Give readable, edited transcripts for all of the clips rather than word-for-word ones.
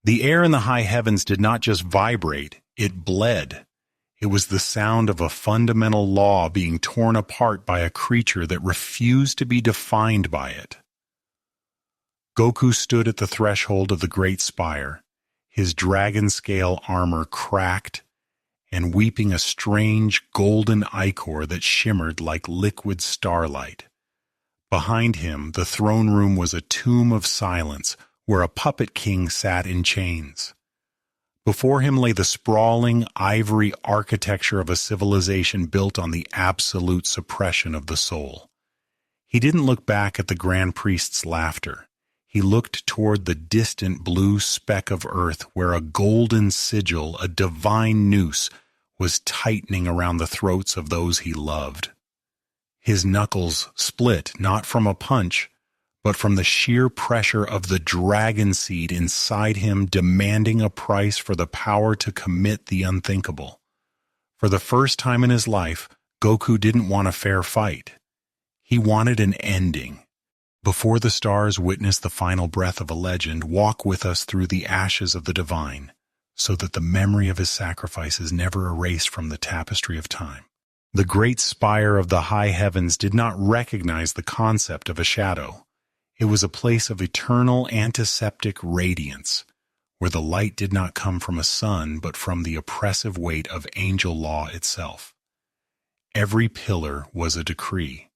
The air in the high heavens did not just vibrate, it bled. It was the sound of a fundamental law being torn apart by a creature that refused to be defined by it. Goku stood at the threshold of the great spire, his dragon-scale armor cracked, and weeping a strange golden ichor that shimmered like liquid starlight. Behind him, the throne room was a tomb of silence, where a puppet king sat in chains. Before him lay the sprawling, ivory architecture of a civilization built on the absolute suppression of the soul. He didn't look back at the Grand Priest's laughter. He looked toward the distant blue speck of earth where a golden sigil, a divine noose, was tightening around the throats of those he loved. His knuckles split not from a punch, but from the sheer pressure of the dragon seed inside him demanding a price for the power to commit the unthinkable. For the first time in his life, Goku didn't want a fair fight. He wanted an ending. Before the stars witness the final breath of a legend, walk with us through the ashes of the divine, so that the memory of his sacrifice is never erased from the tapestry of time. The great spire of the high heavens did not recognize the concept of a shadow. It was a place of eternal antiseptic radiance, where the light did not come from a sun but from the oppressive weight of angel law itself. Every pillar was a decree.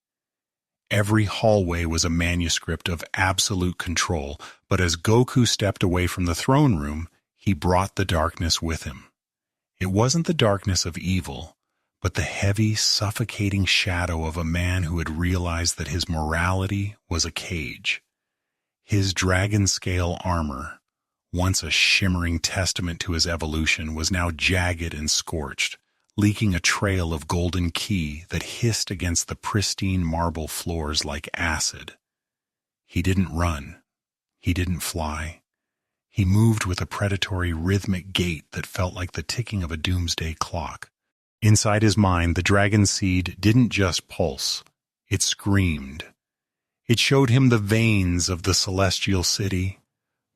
Every hallway was a manuscript of absolute control, but as Goku stepped away from the throne room, he brought the darkness with him. It wasn't the darkness of evil, but the heavy, suffocating shadow of a man who had realized that his morality was a cage. His dragon-scale armor, once a shimmering testament to his evolution, was now jagged and scorched, leaking a trail of golden ki that hissed against the pristine marble floors like acid. He didn't run. He didn't fly. He moved with a predatory rhythmic gait that felt like the ticking of a doomsday clock. Inside his mind, the dragon seed didn't just pulse, it screamed. It showed him the veins of the celestial city,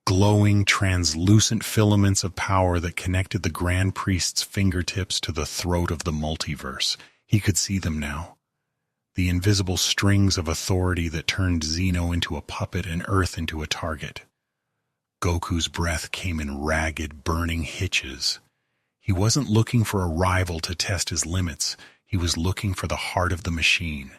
glowing, translucent filaments of power that connected the Grand Priest's fingertips to the throat of the multiverse. He could see them now. The invisible strings of authority that turned Xeno into a puppet and Earth into a target. Goku's breath came in ragged, burning hitches. He wasn't looking for a rival to test his limits. He was looking for the heart of the machine.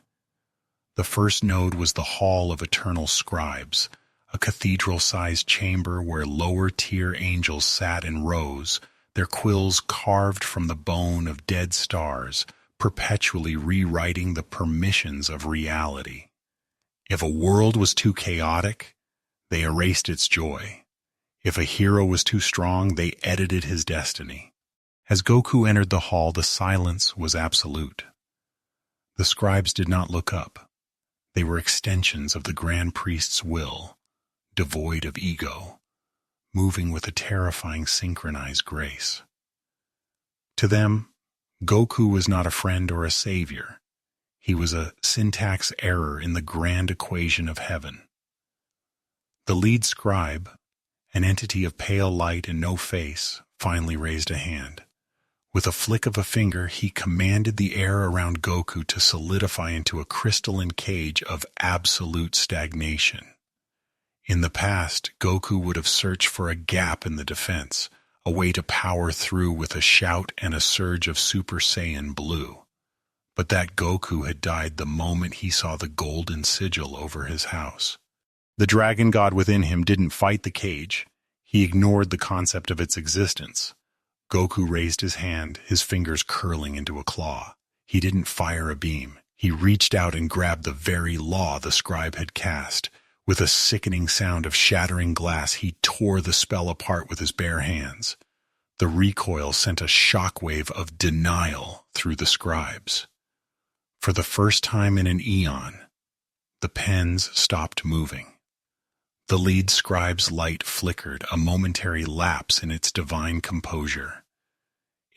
The first node was the Hall of Eternal Scribes, a cathedral-sized chamber where lower-tier angels sat in rows, their quills carved from the bone of dead stars, perpetually rewriting the permissions of reality. If a world was too chaotic, they erased its joy. If a hero was too strong, they edited his destiny. As Goku entered the hall, the silence was absolute. The scribes did not look up. They were extensions of the Grand Priest's will, devoid of ego, moving with a terrifying synchronized grace. To them, Goku was not a friend or a savior. He was a syntax error in the grand equation of heaven. The lead scribe, an entity of pale light and no face, finally raised a hand. With a flick of a finger, he commanded the air around Goku to solidify into a crystalline cage of absolute stagnation. In the past, Goku would have searched for a gap in the defense, a way to power through with a shout and a surge of Super Saiyan Blue. But that Goku had died the moment he saw the golden sigil over his house. The dragon god within him didn't fight the cage. He ignored the concept of its existence. Goku raised his hand, his fingers curling into a claw. He didn't fire a beam. He reached out and grabbed the very law the scribe had cast. With a sickening sound of shattering glass, he tore the spell apart with his bare hands. The recoil sent a shockwave of denial through the scribes. For the first time in an eon, the pens stopped moving. The lead scribe's light flickered, a momentary lapse in its divine composure.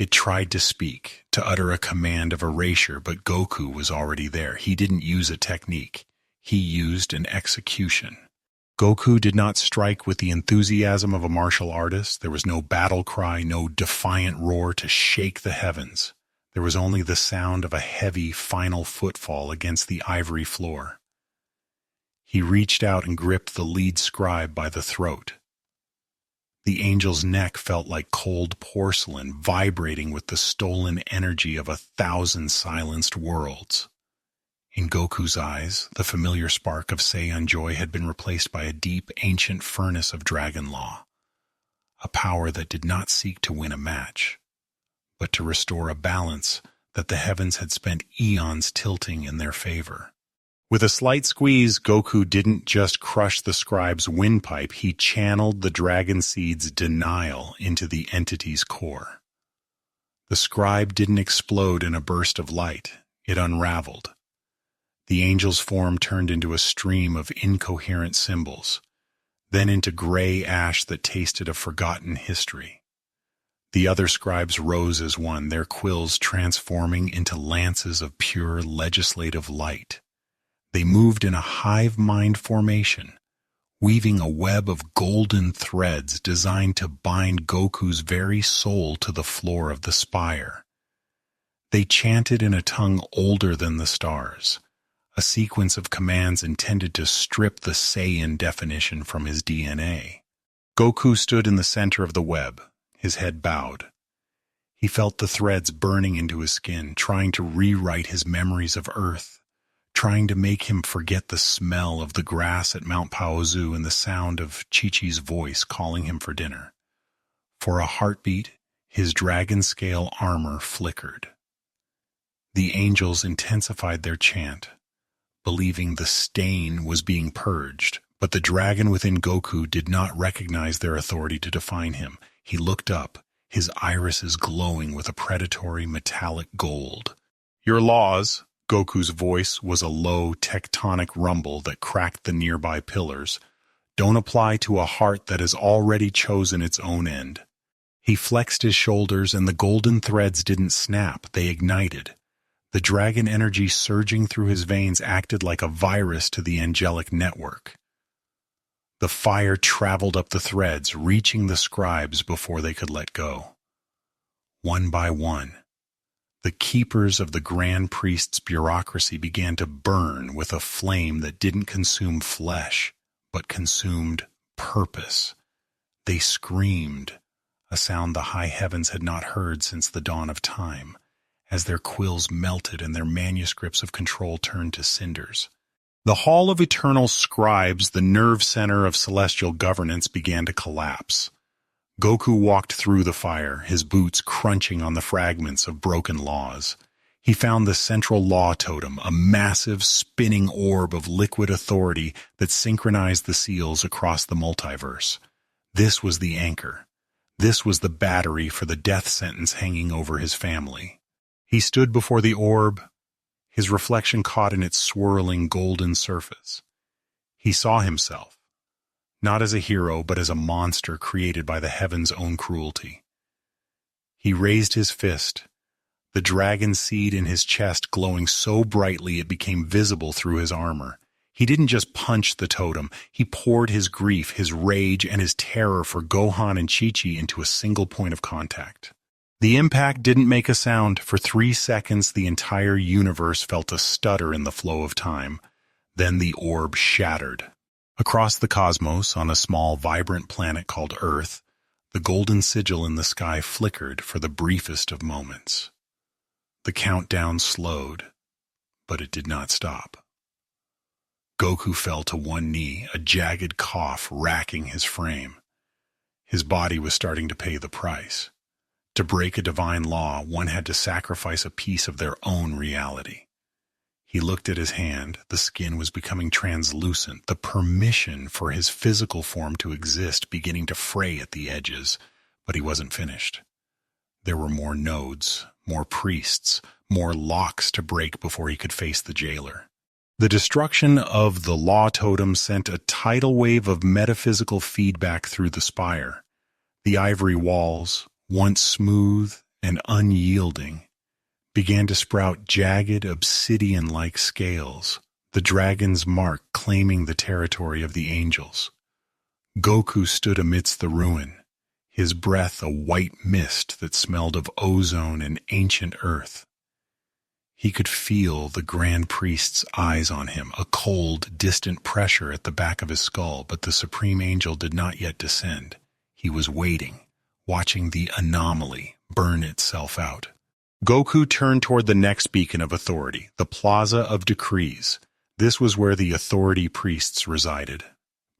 It tried to speak, to utter a command of erasure, but Goku was already there. He didn't use a technique. He used an execution. Goku did not strike with the enthusiasm of a martial artist. There was no battle cry, no defiant roar to shake the heavens. There was only the sound of a heavy, final footfall against the ivory floor. He reached out and gripped the lead scribe by the throat. The angel's neck felt like cold porcelain, vibrating with the stolen energy of 1,000 silenced worlds. In Goku's eyes, the familiar spark of Saiyan joy had been replaced by a deep, ancient furnace of dragon law, a power that did not seek to win a match, but to restore a balance that the heavens had spent eons tilting in their favor. With a slight squeeze, Goku didn't just crush the scribe's windpipe, he channeled the dragon seed's denial into the entity's core. The scribe didn't explode in a burst of light, it unraveled. The angel's form turned into a stream of incoherent symbols, then into gray ash that tasted of forgotten history. The other scribes rose as one, their quills transforming into lances of pure legislative light. They moved in a hive mind formation, weaving a web of golden threads designed to bind Goku's very soul to the floor of the spire. They chanted in a tongue older than the stars, a sequence of commands intended to strip the Saiyan definition from his DNA. Goku stood in the center of the web, his head bowed. He felt the threads burning into his skin, trying to rewrite his memories of Earth, trying to make him forget the smell of the grass at Mount Paozu and the sound of Chi-Chi's voice calling him for dinner. For a heartbeat, his dragon-scale armor flickered. The angels intensified their chant, believing the stain was being purged, but the dragon within Goku did not recognize their authority to define him. He looked up, his irises glowing with a predatory metallic gold. "Your laws," Goku's voice was a low, tectonic rumble that cracked the nearby pillars, "don't apply to a heart that has already chosen its own end." He flexed his shoulders, and the golden threads didn't snap, they ignited. The dragon energy surging through his veins acted like a virus to the angelic network. The fire traveled up the threads, reaching the scribes before they could let go. One by one, the keepers of the Grand Priest's bureaucracy began to burn with a flame that didn't consume flesh, but consumed purpose. They screamed, a sound the high heavens had not heard since the dawn of time, as their quills melted and their manuscripts of control turned to cinders. The Hall of Eternal Scribes, the nerve center of celestial governance, began to collapse. Goku walked through the fire, his boots crunching on the fragments of broken laws. He found the central law totem, a massive spinning orb of liquid authority that synchronized the seals across the multiverse. This was the anchor. This was the battery for the death sentence hanging over his family. He stood before the orb, his reflection caught in its swirling golden surface. He saw himself, not as a hero, but as a monster created by the heaven's own cruelty. He raised his fist, the dragon seed in his chest glowing so brightly it became visible through his armor. He didn't just punch the totem, he poured his grief, his rage, and his terror for Gohan and Chi-Chi into a single point of contact. The impact didn't make a sound. For 3 seconds, the entire universe felt a stutter in the flow of time. Then the orb shattered. Across the cosmos, on a small, vibrant planet called Earth, the golden sigil in the sky flickered for the briefest of moments. The countdown slowed, but it did not stop. Goku fell to one knee, a jagged cough racking his frame. His body was starting to pay the price. To break a divine law, one had to sacrifice a piece of their own reality. He looked at his hand. The skin was becoming translucent, the permission for his physical form to exist beginning to fray at the edges, but he wasn't finished. There were more nodes, more priests, more locks to break before he could face the jailer. The destruction of the law-totem sent a tidal wave of metaphysical feedback through the spire. The ivory walls, once smooth and unyielding, began to sprout jagged obsidian-like scales, the dragon's mark claiming the territory of the angels. Goku stood amidst the ruin, his breath a white mist that smelled of ozone and ancient earth. He could feel the Grand Priest's eyes on him, a cold, distant pressure at the back of his skull, but the Supreme Angel did not yet descend. He was waiting, watching the anomaly burn itself out. Goku turned toward the next beacon of authority, the Plaza of Decrees. This was where the authority priests resided,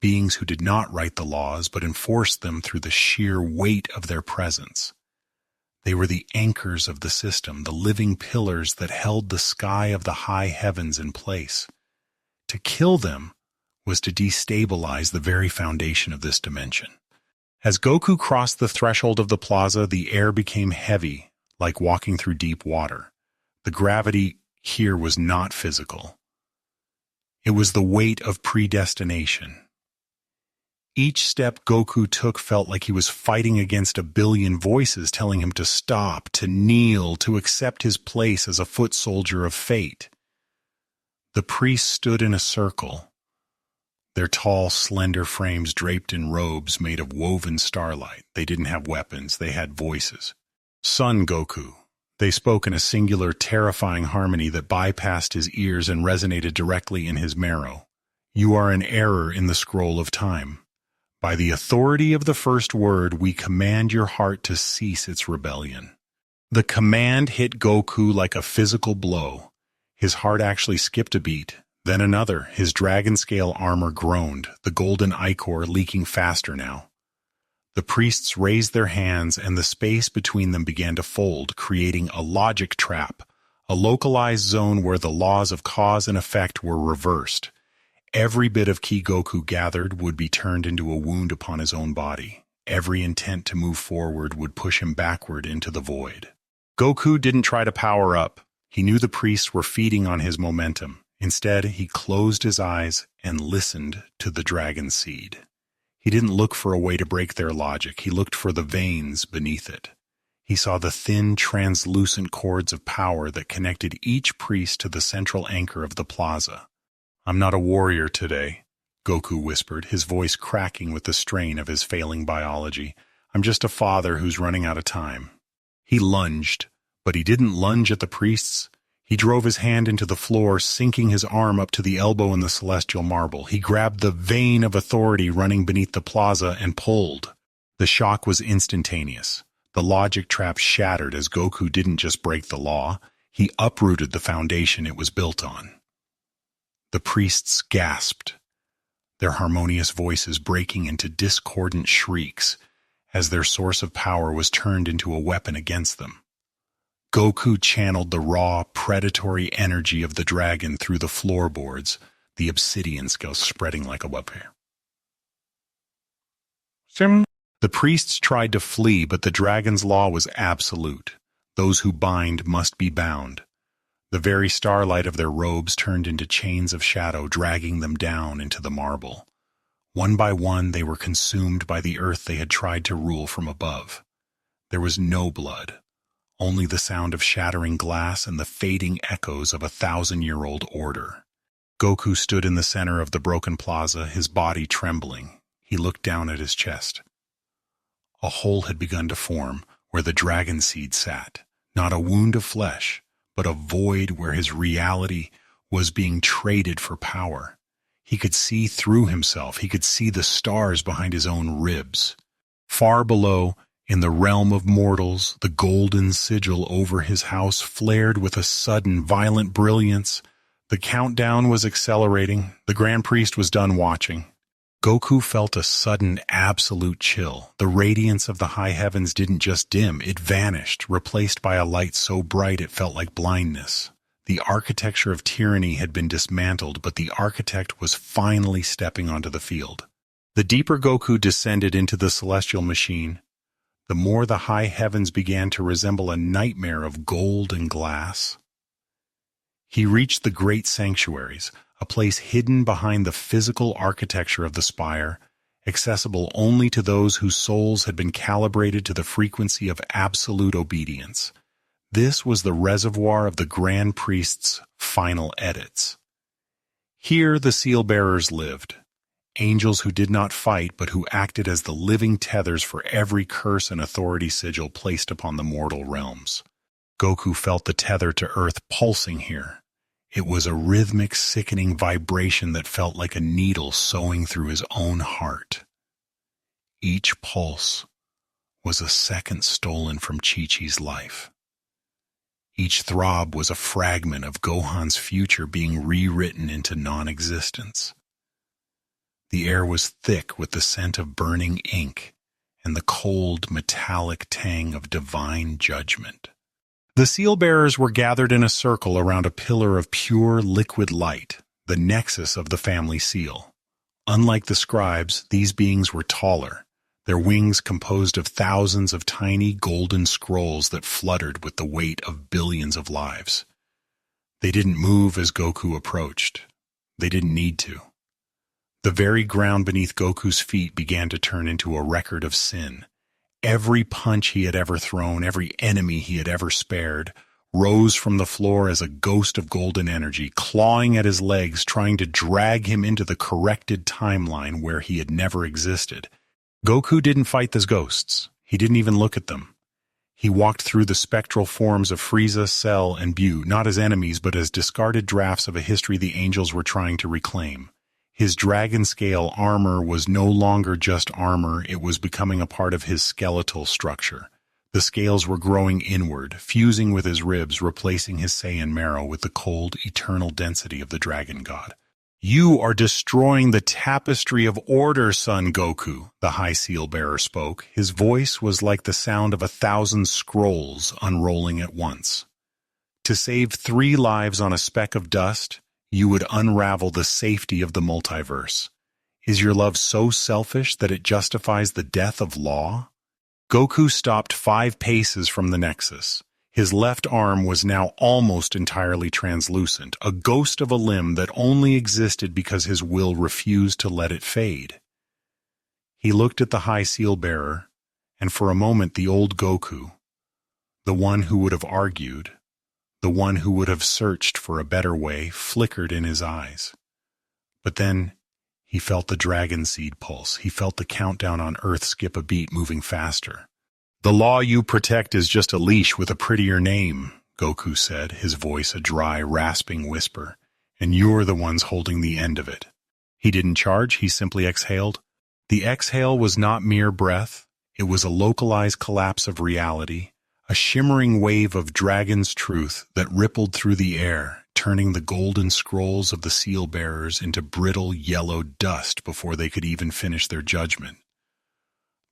beings who did not write the laws but enforced them through the sheer weight of their presence. They were the anchors of the system, the living pillars that held the sky of the high heavens in place. To kill them was to destabilize the very foundation of this dimension. As Goku crossed the threshold of the plaza, the air became heavy, like walking through deep water. The gravity here was not physical. It was the weight of predestination. Each step Goku took felt like he was fighting against a billion voices telling him to stop, to kneel, to accept his place as a foot soldier of fate. The priests stood in a circle, their tall, slender frames draped in robes made of woven starlight. They didn't have weapons, they had voices. Son Goku. They spoke in a singular, terrifying harmony that bypassed his ears and resonated directly in his marrow. You are an error in the scroll of time. By the authority of the first word, we command your heart to cease its rebellion. The command hit Goku like a physical blow. His heart actually skipped a beat, then another. His dragon-scale armor groaned, the golden ichor leaking faster now. The priests raised their hands, and the space between them began to fold, creating a logic trap, a localized zone where the laws of cause and effect were reversed. Every bit of ki Goku gathered would be turned into a wound upon his own body. Every intent to move forward would push him backward into the void. Goku didn't try to power up. He knew the priests were feeding on his momentum. Instead, he closed his eyes and listened to the dragon seed. He didn't look for a way to break their logic. He looked for the veins beneath it. He saw the thin, translucent cords of power that connected each priest to the central anchor of the plaza. I'm not a warrior today, Goku whispered, his voice cracking with the strain of his failing biology. I'm just a father who's running out of time. He lunged, but he didn't lunge at the priests. He drove his hand into the floor, sinking his arm up to the elbow in the celestial marble. He grabbed the vein of authority running beneath the plaza and pulled. The shock was instantaneous. The logic trap shattered as Goku didn't just break the law, he uprooted the foundation it was built on. The priests gasped, their harmonious voices breaking into discordant shrieks as their source of power was turned into a weapon against them. Goku channeled the raw, predatory energy of the dragon through the floorboards, the obsidian scales spreading like a web. The priests tried to flee, but the dragon's law was absolute. Those who bind must be bound. The very starlight of their robes turned into chains of shadow, dragging them down into the marble. One by one, they were consumed by the earth they had tried to rule from above. There was no blood, only the sound of shattering glass and the fading echoes of a 1,000-year-old order. Goku stood in the center of the broken plaza, his body trembling. He looked down at his chest. A hole had begun to form where the dragon seed sat, not a wound of flesh, but a void where his reality was being traded for power. He could see through himself. He could see the stars behind his own ribs. Far below, in the realm of mortals, the golden sigil over his house flared with a sudden, violent brilliance. The countdown was accelerating. The Grand Priest was done watching. Goku felt a sudden, absolute chill. The radiance of the high heavens didn't just dim, it vanished, replaced by a light so bright it felt like blindness. The architecture of tyranny had been dismantled, but the architect was finally stepping onto the field. The deeper Goku descended into the celestial machine, the more the high heavens began to resemble a nightmare of gold and glass. He reached the great sanctuaries, a place hidden behind the physical architecture of the spire, accessible only to those whose souls had been calibrated to the frequency of absolute obedience. This was the reservoir of the Grand Priest's final edits. Here the seal-bearers lived, angels who did not fight but who acted as the living tethers for every curse and authority sigil placed upon the mortal realms. Goku felt the tether to Earth pulsing here. It was a rhythmic, sickening vibration that felt like a needle sewing through his own heart. Each pulse was a second stolen from Chi-Chi's life. Each throb was a fragment of Gohan's future being rewritten into non-existence. The air was thick with the scent of burning ink and the cold, metallic tang of divine judgment. The seal-bearers were gathered in a circle around a pillar of pure liquid light, the nexus of the family seal. Unlike the scribes, these beings were taller, their wings composed of thousands of tiny golden scrolls that fluttered with the weight of billions of lives. They didn't move as Goku approached. They didn't need to. The very ground beneath Goku's feet began to turn into a record of sin. Every punch he had ever thrown, every enemy he had ever spared, rose from the floor as a ghost of golden energy, clawing at his legs, trying to drag him into the corrected timeline where he had never existed. Goku didn't fight those ghosts. He didn't even look at them. He walked through the spectral forms of Frieza, Cell, and Bu, not as enemies but as discarded drafts of a history the angels were trying to reclaim. His dragon-scale armor was no longer just armor, it was becoming a part of his skeletal structure. The scales were growing inward, fusing with his ribs, replacing his Saiyan marrow with the cold, eternal density of the dragon god. "You are destroying the tapestry of order, Son Goku," the High Seal-bearer spoke. His voice was like the sound of 1,000 scrolls unrolling at once. "To save 3 lives on a speck of dust, you would unravel the safety of the multiverse. Is your love so selfish that it justifies the death of law?" Goku stopped 5 paces from the Nexus. His left arm was now almost entirely translucent, a ghost of a limb that only existed because his will refused to let it fade. He looked at the High Seal-bearer, and for a moment the old Goku, the one who would have argued, the one who would have searched for a better way, flickered in his eyes. But then he felt the dragon seed pulse. He felt the countdown on Earth skip a beat, moving faster. "The law you protect is just a leash with a prettier name," Goku said, his voice a dry, rasping whisper, "and you're the ones holding the end of it." He didn't charge, he simply exhaled. The exhale was not mere breath, it was a localized collapse of reality, a shimmering wave of dragon's truth that rippled through the air, turning the golden scrolls of the seal-bearers into brittle yellow dust before they could even finish their judgment.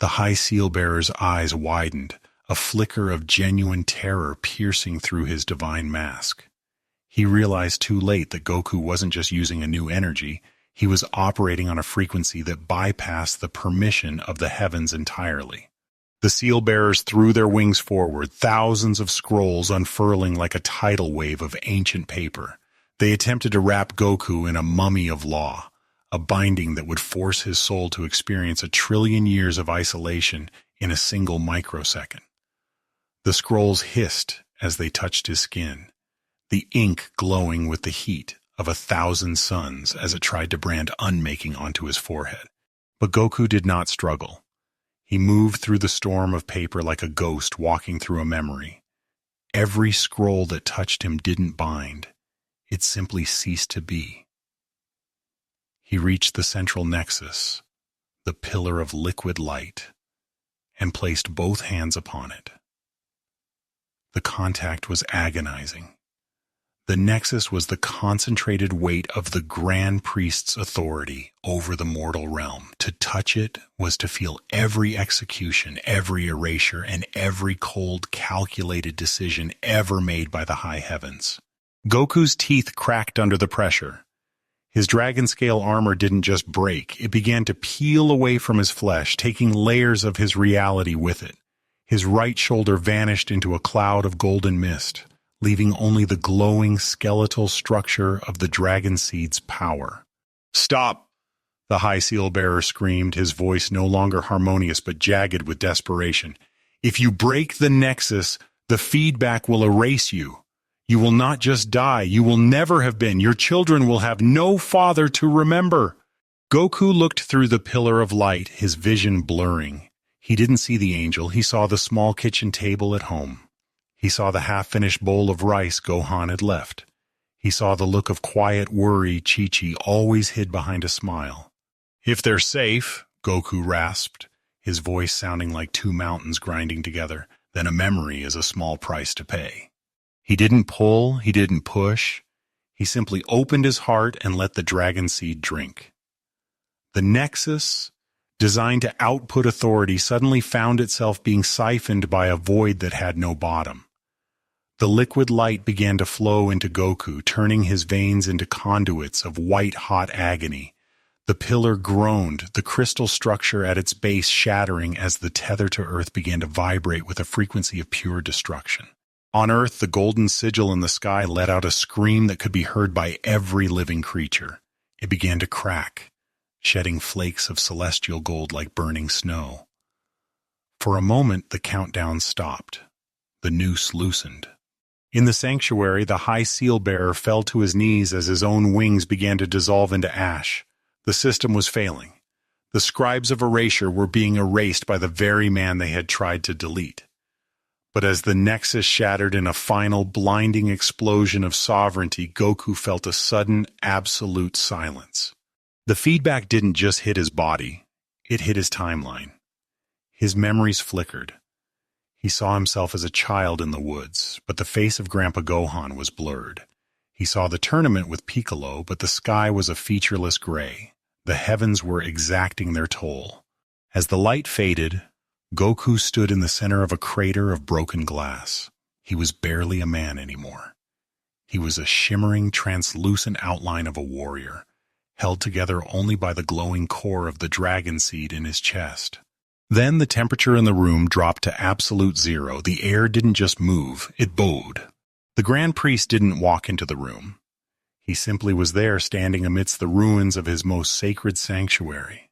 The High Seal-bearer's eyes widened, a flicker of genuine terror piercing through his divine mask. He realized too late that Goku wasn't just using a new energy, he was operating on a frequency that bypassed the permission of the heavens entirely. The seal-bearers threw their wings forward, thousands of scrolls unfurling like a tidal wave of ancient paper. They attempted to wrap Goku in a mummy of law, a binding that would force his soul to experience 1,000,000,000,000 years of isolation in a single microsecond. The scrolls hissed as they touched his skin, the ink glowing with the heat of 1,000 suns as it tried to brand unmaking onto his forehead. But Goku did not struggle. He moved through the storm of paper like a ghost walking through a memory. Every scroll that touched him didn't bind. It simply ceased to be. He reached the central nexus, the pillar of liquid light, and placed both hands upon it. The contact was agonizing. The nexus was the concentrated weight of the Grand Priest's authority over the mortal realm. To touch it was to feel every execution, every erasure, and every cold, calculated decision ever made by the high heavens. Goku's teeth cracked under the pressure. His dragon-scale armor didn't just break, it began to peel away from his flesh, taking layers of his reality with it. His right shoulder vanished into a cloud of golden mist, leaving only the glowing skeletal structure of the dragon seed's power. "Stop!" the High Seal-bearer screamed, his voice no longer harmonious but jagged with desperation. "If you break the nexus, the feedback will erase you. You will not just die, you will never have been. Your children will have no father to remember. Goku looked through the pillar of light, his vision blurring. He didn't see the angel, he saw the small kitchen table at home. He saw the half-finished bowl of rice Gohan had left. He saw the look of quiet worry Chi-Chi always hid behind a smile. "If they're safe," Goku rasped, his voice sounding like two mountains grinding together, "then a memory is a small price to pay." He didn't pull, he didn't push. He simply opened his heart and let the dragon seed drink. The Nexus, designed to output authority, suddenly found itself being siphoned by a void that had no bottom. The liquid light began to flow into Goku, turning his veins into conduits of white-hot agony. The pillar groaned, the crystal structure at its base shattering as the tether to Earth began to vibrate with a frequency of pure destruction. On Earth, the golden sigil in the sky let out a scream that could be heard by every living creature. It began to crack, shedding flakes of celestial gold like burning snow. For a moment, the countdown stopped. The noose loosened. In the sanctuary, the high seal-bearer fell to his knees as his own wings began to dissolve into ash. The system was failing. The scribes of erasure were being erased by the very man they had tried to delete. But as the Nexus shattered in a final, blinding explosion of sovereignty, Goku felt a sudden, absolute silence. The feedback didn't just hit his body, it hit his timeline. His memories flickered. He saw himself as a child in the woods, but the face of Grandpa Gohan was blurred. He saw the tournament with Piccolo, but the sky was a featureless gray. The heavens were exacting their toll. As the light faded, Goku stood in the center of a crater of broken glass. He was barely a man anymore. He was a shimmering, translucent outline of a warrior, held together only by the glowing core of the dragon seed in his chest. Then the temperature in the room dropped to absolute zero. The air didn't just move, it bowed. The Grand Priest didn't walk into the room. He simply was there, standing amidst the ruins of his most sacred sanctuary.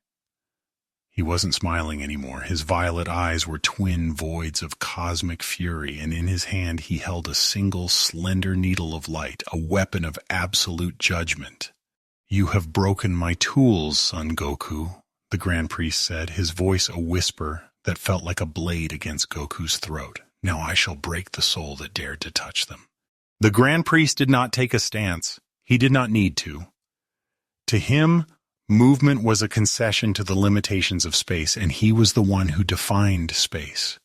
He wasn't smiling anymore. His violet eyes were twin voids of cosmic fury, and in his hand he held a single slender needle of light, a weapon of absolute judgment. "You have broken my tools, Son Goku," the Grand Priest said, his voice a whisper that felt like a blade against Goku's throat. "Now I shall break the soul that dared to touch them." The Grand Priest did not take a stance. He did not need to. To him, movement was a concession to the limitations of space, and he was the one who defined space.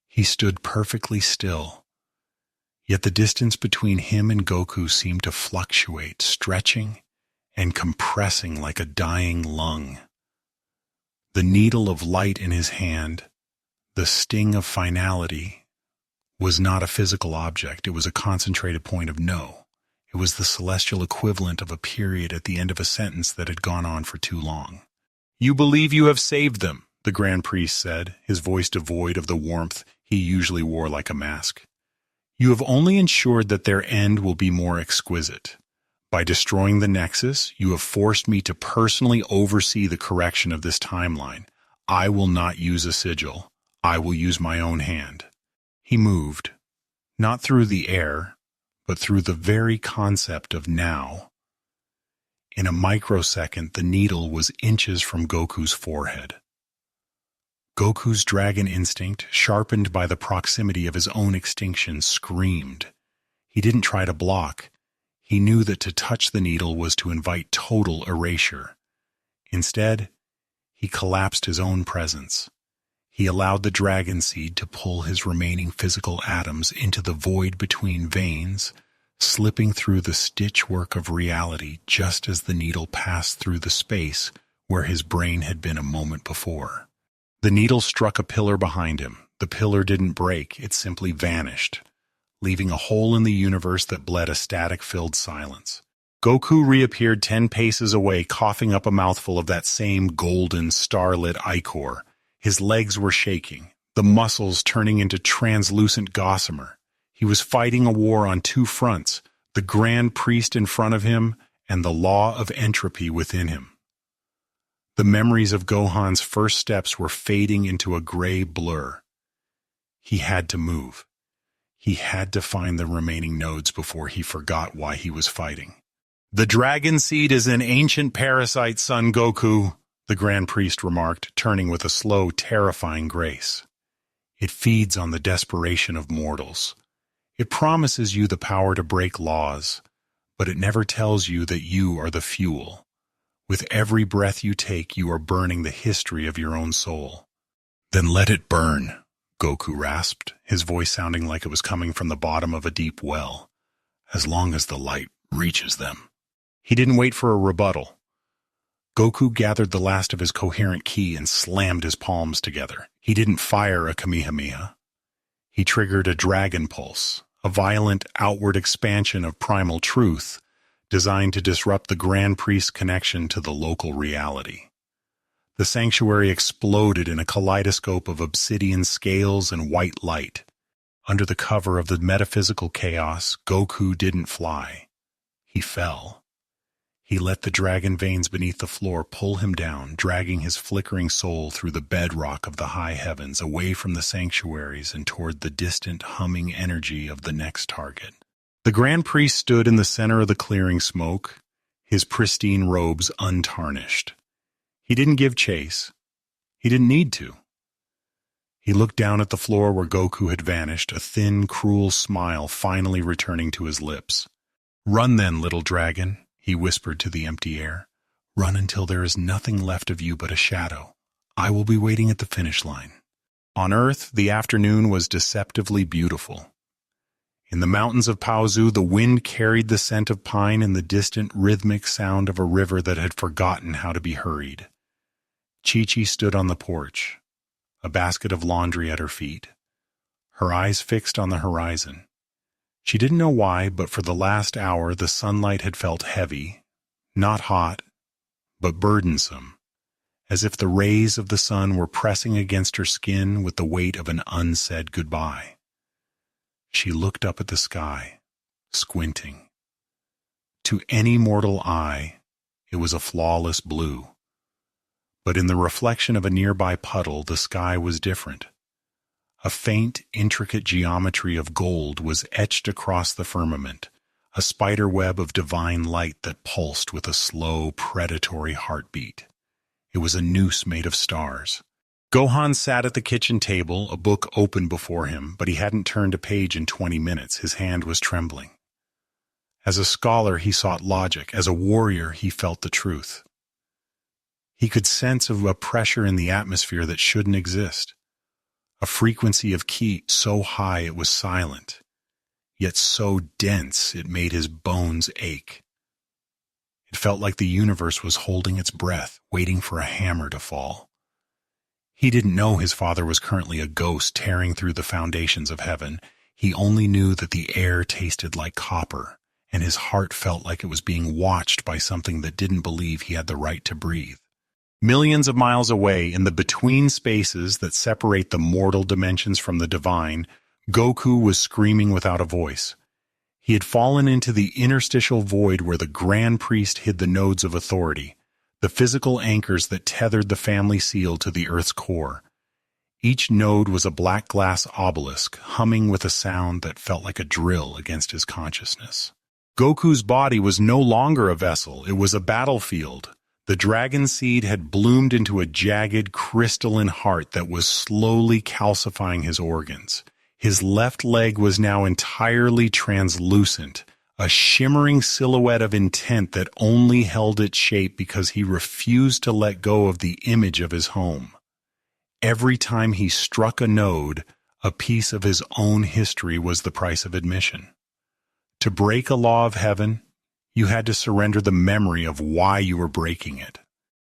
He stood perfectly still. Yet the distance between him and Goku seemed to fluctuate, stretching and compressing like a dying lung. The needle of light in his hand, the sting of finality, was not a physical object. It was a concentrated point of no. It was the celestial equivalent of a period at the end of a sentence that had gone on for too long. "You believe you have saved them," the Grand Priest said, his voice devoid of the warmth he usually wore like a mask. "You have only ensured that their end will be more exquisite. By destroying the Nexus, you have forced me to personally oversee the correction of this timeline. I will not use a sigil. I will use my own hand." He moved, not through the air, but through the very concept of now. In a microsecond, the needle was inches from Goku's forehead. Goku's dragon instinct, sharpened by the proximity of his own extinction, screamed. He didn't try to block. He knew that to touch the needle was to invite total erasure. Instead, he collapsed his own presence. He allowed the dragon seed to pull his remaining physical atoms into the void between veins, slipping through the stitchwork of reality just as the needle passed through the space where his brain had been a moment before. The needle struck a pillar behind him. The pillar didn't break, it simply vanished, leaving a hole in the universe that bled a static-filled silence. Goku reappeared 10 paces away, coughing up a mouthful of that same golden, starlit ichor. His legs were shaking, the muscles turning into translucent gossamer. He was fighting a war on two fronts, the Grand Priest in front of him and the law of entropy within him. The memories of Gohan's first steps were fading into a gray blur. He had to move. He had to find the remaining nodes before he forgot why he was fighting. "The dragon seed is an ancient parasite, son Goku," the Grand Priest remarked, turning with a slow, terrifying grace. "It feeds on the desperation of mortals. It promises you the power to break laws, but it never tells you that you are the fuel. With every breath you take, you are burning the history of your own soul." "Then let it burn," Goku rasped, his voice sounding like it was coming from the bottom of a deep well, "as long as the light reaches them." He didn't wait for a rebuttal. Goku gathered the last of his coherent ki and slammed his palms together. He didn't fire a Kamehameha. He triggered a dragon pulse, a violent outward expansion of primal truth designed to disrupt the Grand Priest's connection to the local reality. The sanctuary exploded in a kaleidoscope of obsidian scales and white light. Under the cover of the metaphysical chaos, Goku didn't fly. He fell. He let the dragon veins beneath the floor pull him down, dragging his flickering soul through the bedrock of the high heavens, away from the sanctuaries and toward the distant humming energy of the next target. The Grand Priest stood in the center of the clearing smoke, his pristine robes untarnished. He didn't give chase. He didn't need to. He looked down at the floor where Goku had vanished, a thin, cruel smile finally returning to his lips. "Run then, little dragon," he whispered to the empty air. "Run until there is nothing left of you but a shadow. I will be waiting at the finish line." On Earth, the afternoon was deceptively beautiful. In the mountains of Paozu, the wind carried the scent of pine and the distant, rhythmic sound of a river that had forgotten how to be hurried. Chi-Chi stood on the porch, a basket of laundry at her feet, her eyes fixed on the horizon. She didn't know why, but for the last hour the sunlight had felt heavy, not hot, but burdensome, as if the rays of the sun were pressing against her skin with the weight of an unsaid goodbye. She looked up at the sky, squinting. To any mortal eye, it was a flawless blue. But in the reflection of a nearby puddle, the sky was different. A faint, intricate geometry of gold was etched across the firmament, a spider web of divine light that pulsed with a slow, predatory heartbeat. It was a noose made of stars. Gohan sat at the kitchen table, a book open before him, but he hadn't turned a page in 20 minutes. His hand was trembling. As a scholar, he sought logic. As a warrior, he felt the truth. He could sense a pressure in the atmosphere that shouldn't exist. A frequency of ki so high it was silent, yet so dense it made his bones ache. It felt like the universe was holding its breath, waiting for a hammer to fall. He didn't know his father was currently a ghost tearing through the foundations of heaven. He only knew that the air tasted like copper, and his heart felt like it was being watched by something that didn't believe he had the right to breathe. Millions of miles away, in the between spaces that separate the mortal dimensions from the divine, Goku was screaming without a voice. He had fallen into the interstitial void where the Grand Priest hid the nodes of authority, the physical anchors that tethered the family seal to the Earth's core. Each node was a black glass obelisk, humming with a sound that felt like a drill against his consciousness. Goku's body was no longer a vessel, it was a battlefield. The dragon seed had bloomed into a jagged, crystalline heart that was slowly calcifying his organs. His left leg was now entirely translucent, a shimmering silhouette of intent that only held its shape because he refused to let go of the image of his home. Every time he struck a node, a piece of his own history was the price of admission. To break a law of heaven, you had to surrender the memory of why you were breaking it.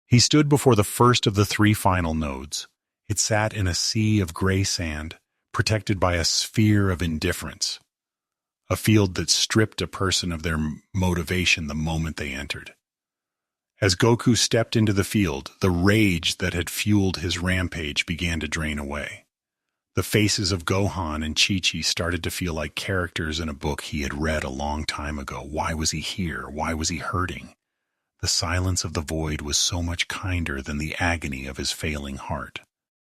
He stood before the first of the 3 final nodes. It sat in a sea of gray sand, protected by a sphere of indifference, a field that stripped a person of their motivation the moment they entered. As Goku stepped into the field, the rage that had fueled his rampage began to drain away. The faces of Gohan and Chi-Chi started to feel like characters in a book he had read a long time ago. Why was he here? Why was he hurting? The silence of the void was so much kinder than the agony of his failing heart.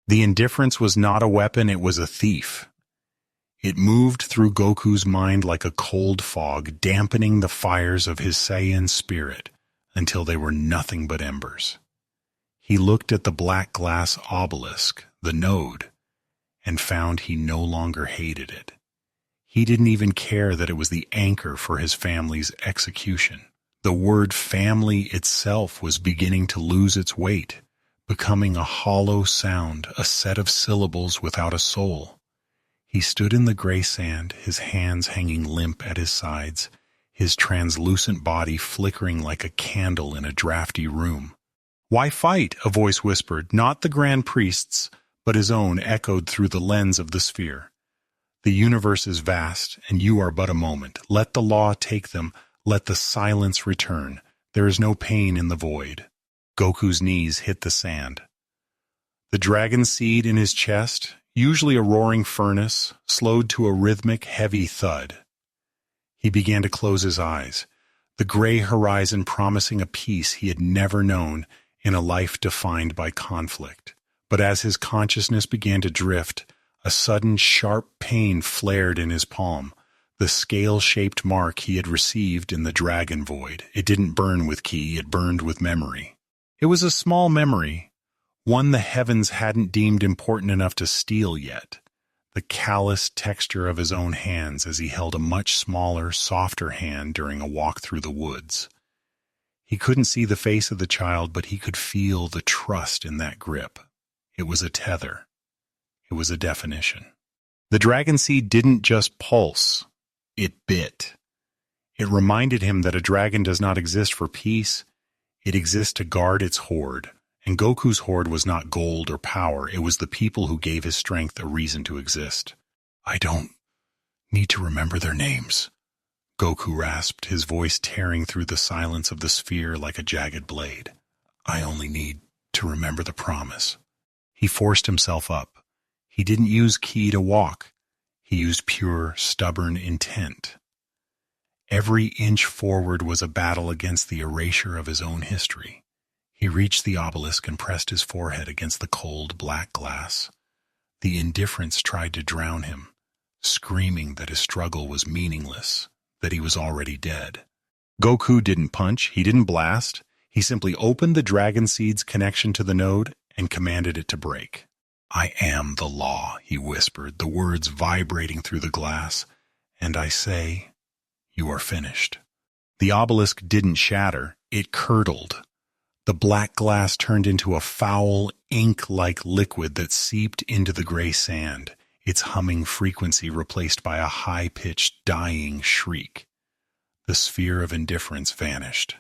The indifference was not a weapon, it was a thief. It moved through Goku's mind like a cold fog, dampening the fires of his Saiyan spirit until they were nothing but embers. He looked at the black glass obelisk, the node, and found he no longer hated it. He didn't even care that it was the anchor for his family's execution. The word family itself was beginning to lose its weight, becoming a hollow sound, a set of syllables without a soul. He stood in the gray sand, his hands hanging limp at his sides, his translucent body flickering like a candle in a drafty room. "Why fight?" a voice whispered. Not the Grand Priest's, but his own, echoed through the lens of the sphere. "The universe is vast, and you are but a moment. Let the law take them. Let the silence return. There is no pain in the void." Goku's knees hit the sand. The dragon seed in his chest, usually a roaring furnace, slowed to a rhythmic, heavy thud. He began to close his eyes, the gray horizon promising a peace he had never known in a life defined by conflict. But as his consciousness began to drift, a sudden sharp pain flared in his palm, the scale-shaped mark he had received in the dragon void. It didn't burn with ki, it burned with memory. It was a small memory, one the heavens hadn't deemed important enough to steal yet. The calloused texture of his own hands as he held a much smaller, softer hand during a walk through the woods. He couldn't see the face of the child, but he could feel the trust in that grip. It was a tether. It was a definition. The dragon seed didn't just pulse, it bit. It reminded him that a dragon does not exist for peace, it exists to guard its horde. And Goku's horde was not gold or power, it was the people who gave his strength a reason to exist. "I don't need to remember their names," Goku rasped, his voice tearing through the silence of the sphere like a jagged blade. "I only need to remember the promise." He forced himself up. He didn't use ki to walk. He used pure, stubborn intent. Every inch forward was a battle against the erasure of his own history. He reached the obelisk and pressed his forehead against the cold, black glass. The indifference tried to drown him, screaming that his struggle was meaningless, that he was already dead. Goku didn't punch, he didn't blast. He simply opened the dragon seed's connection to the node and commanded it to break. "I am the law," he whispered, the words vibrating through the glass. "And I say, you are finished." The obelisk didn't shatter, it curdled. The black glass turned into a foul, ink-like liquid that seeped into the gray sand, its humming frequency replaced by a high-pitched, dying shriek. The sphere of indifference vanished.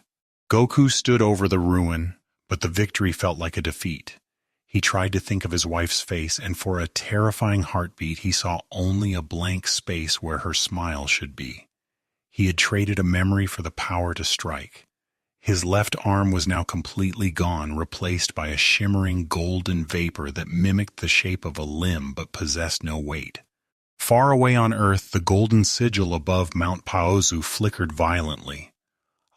Goku stood over the ruin, but the victory felt like a defeat. He tried to think of his wife's face, and for a terrifying heartbeat he saw only a blank space where her smile should be. He had traded a memory for the power to strike. His left arm was now completely gone, replaced by a shimmering golden vapor that mimicked the shape of a limb but possessed no weight. Far away on Earth, the golden sigil above Mount Paozu flickered violently.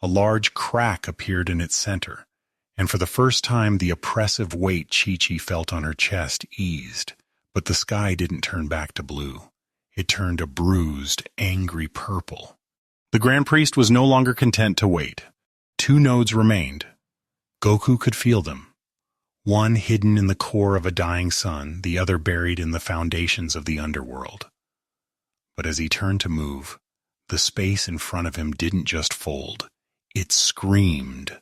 A large crack appeared in its center, and for the first time the oppressive weight Chi-Chi felt on her chest eased, but the sky didn't turn back to blue. It turned a bruised, angry purple. The Grand Priest was no longer content to wait. 2 nodes remained. Goku could feel them. One hidden in the core of a dying sun, the other buried in the foundations of the underworld. But as he turned to move, the space in front of him didn't just fold. It screamed.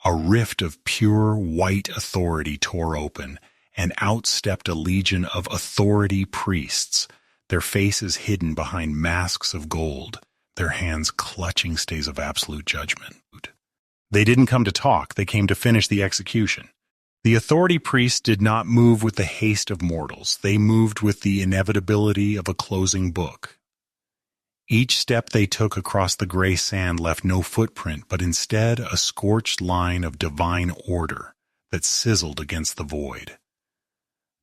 A rift of pure white authority tore open, and out stepped a legion of authority priests, their faces hidden behind masks of gold, their hands clutching staves of absolute judgment. They didn't come to talk, they came to finish the execution. The authority priests did not move with the haste of mortals, they moved with the inevitability of a closing book. Each step they took across the gray sand left no footprint, but instead a scorched line of divine order that sizzled against the void.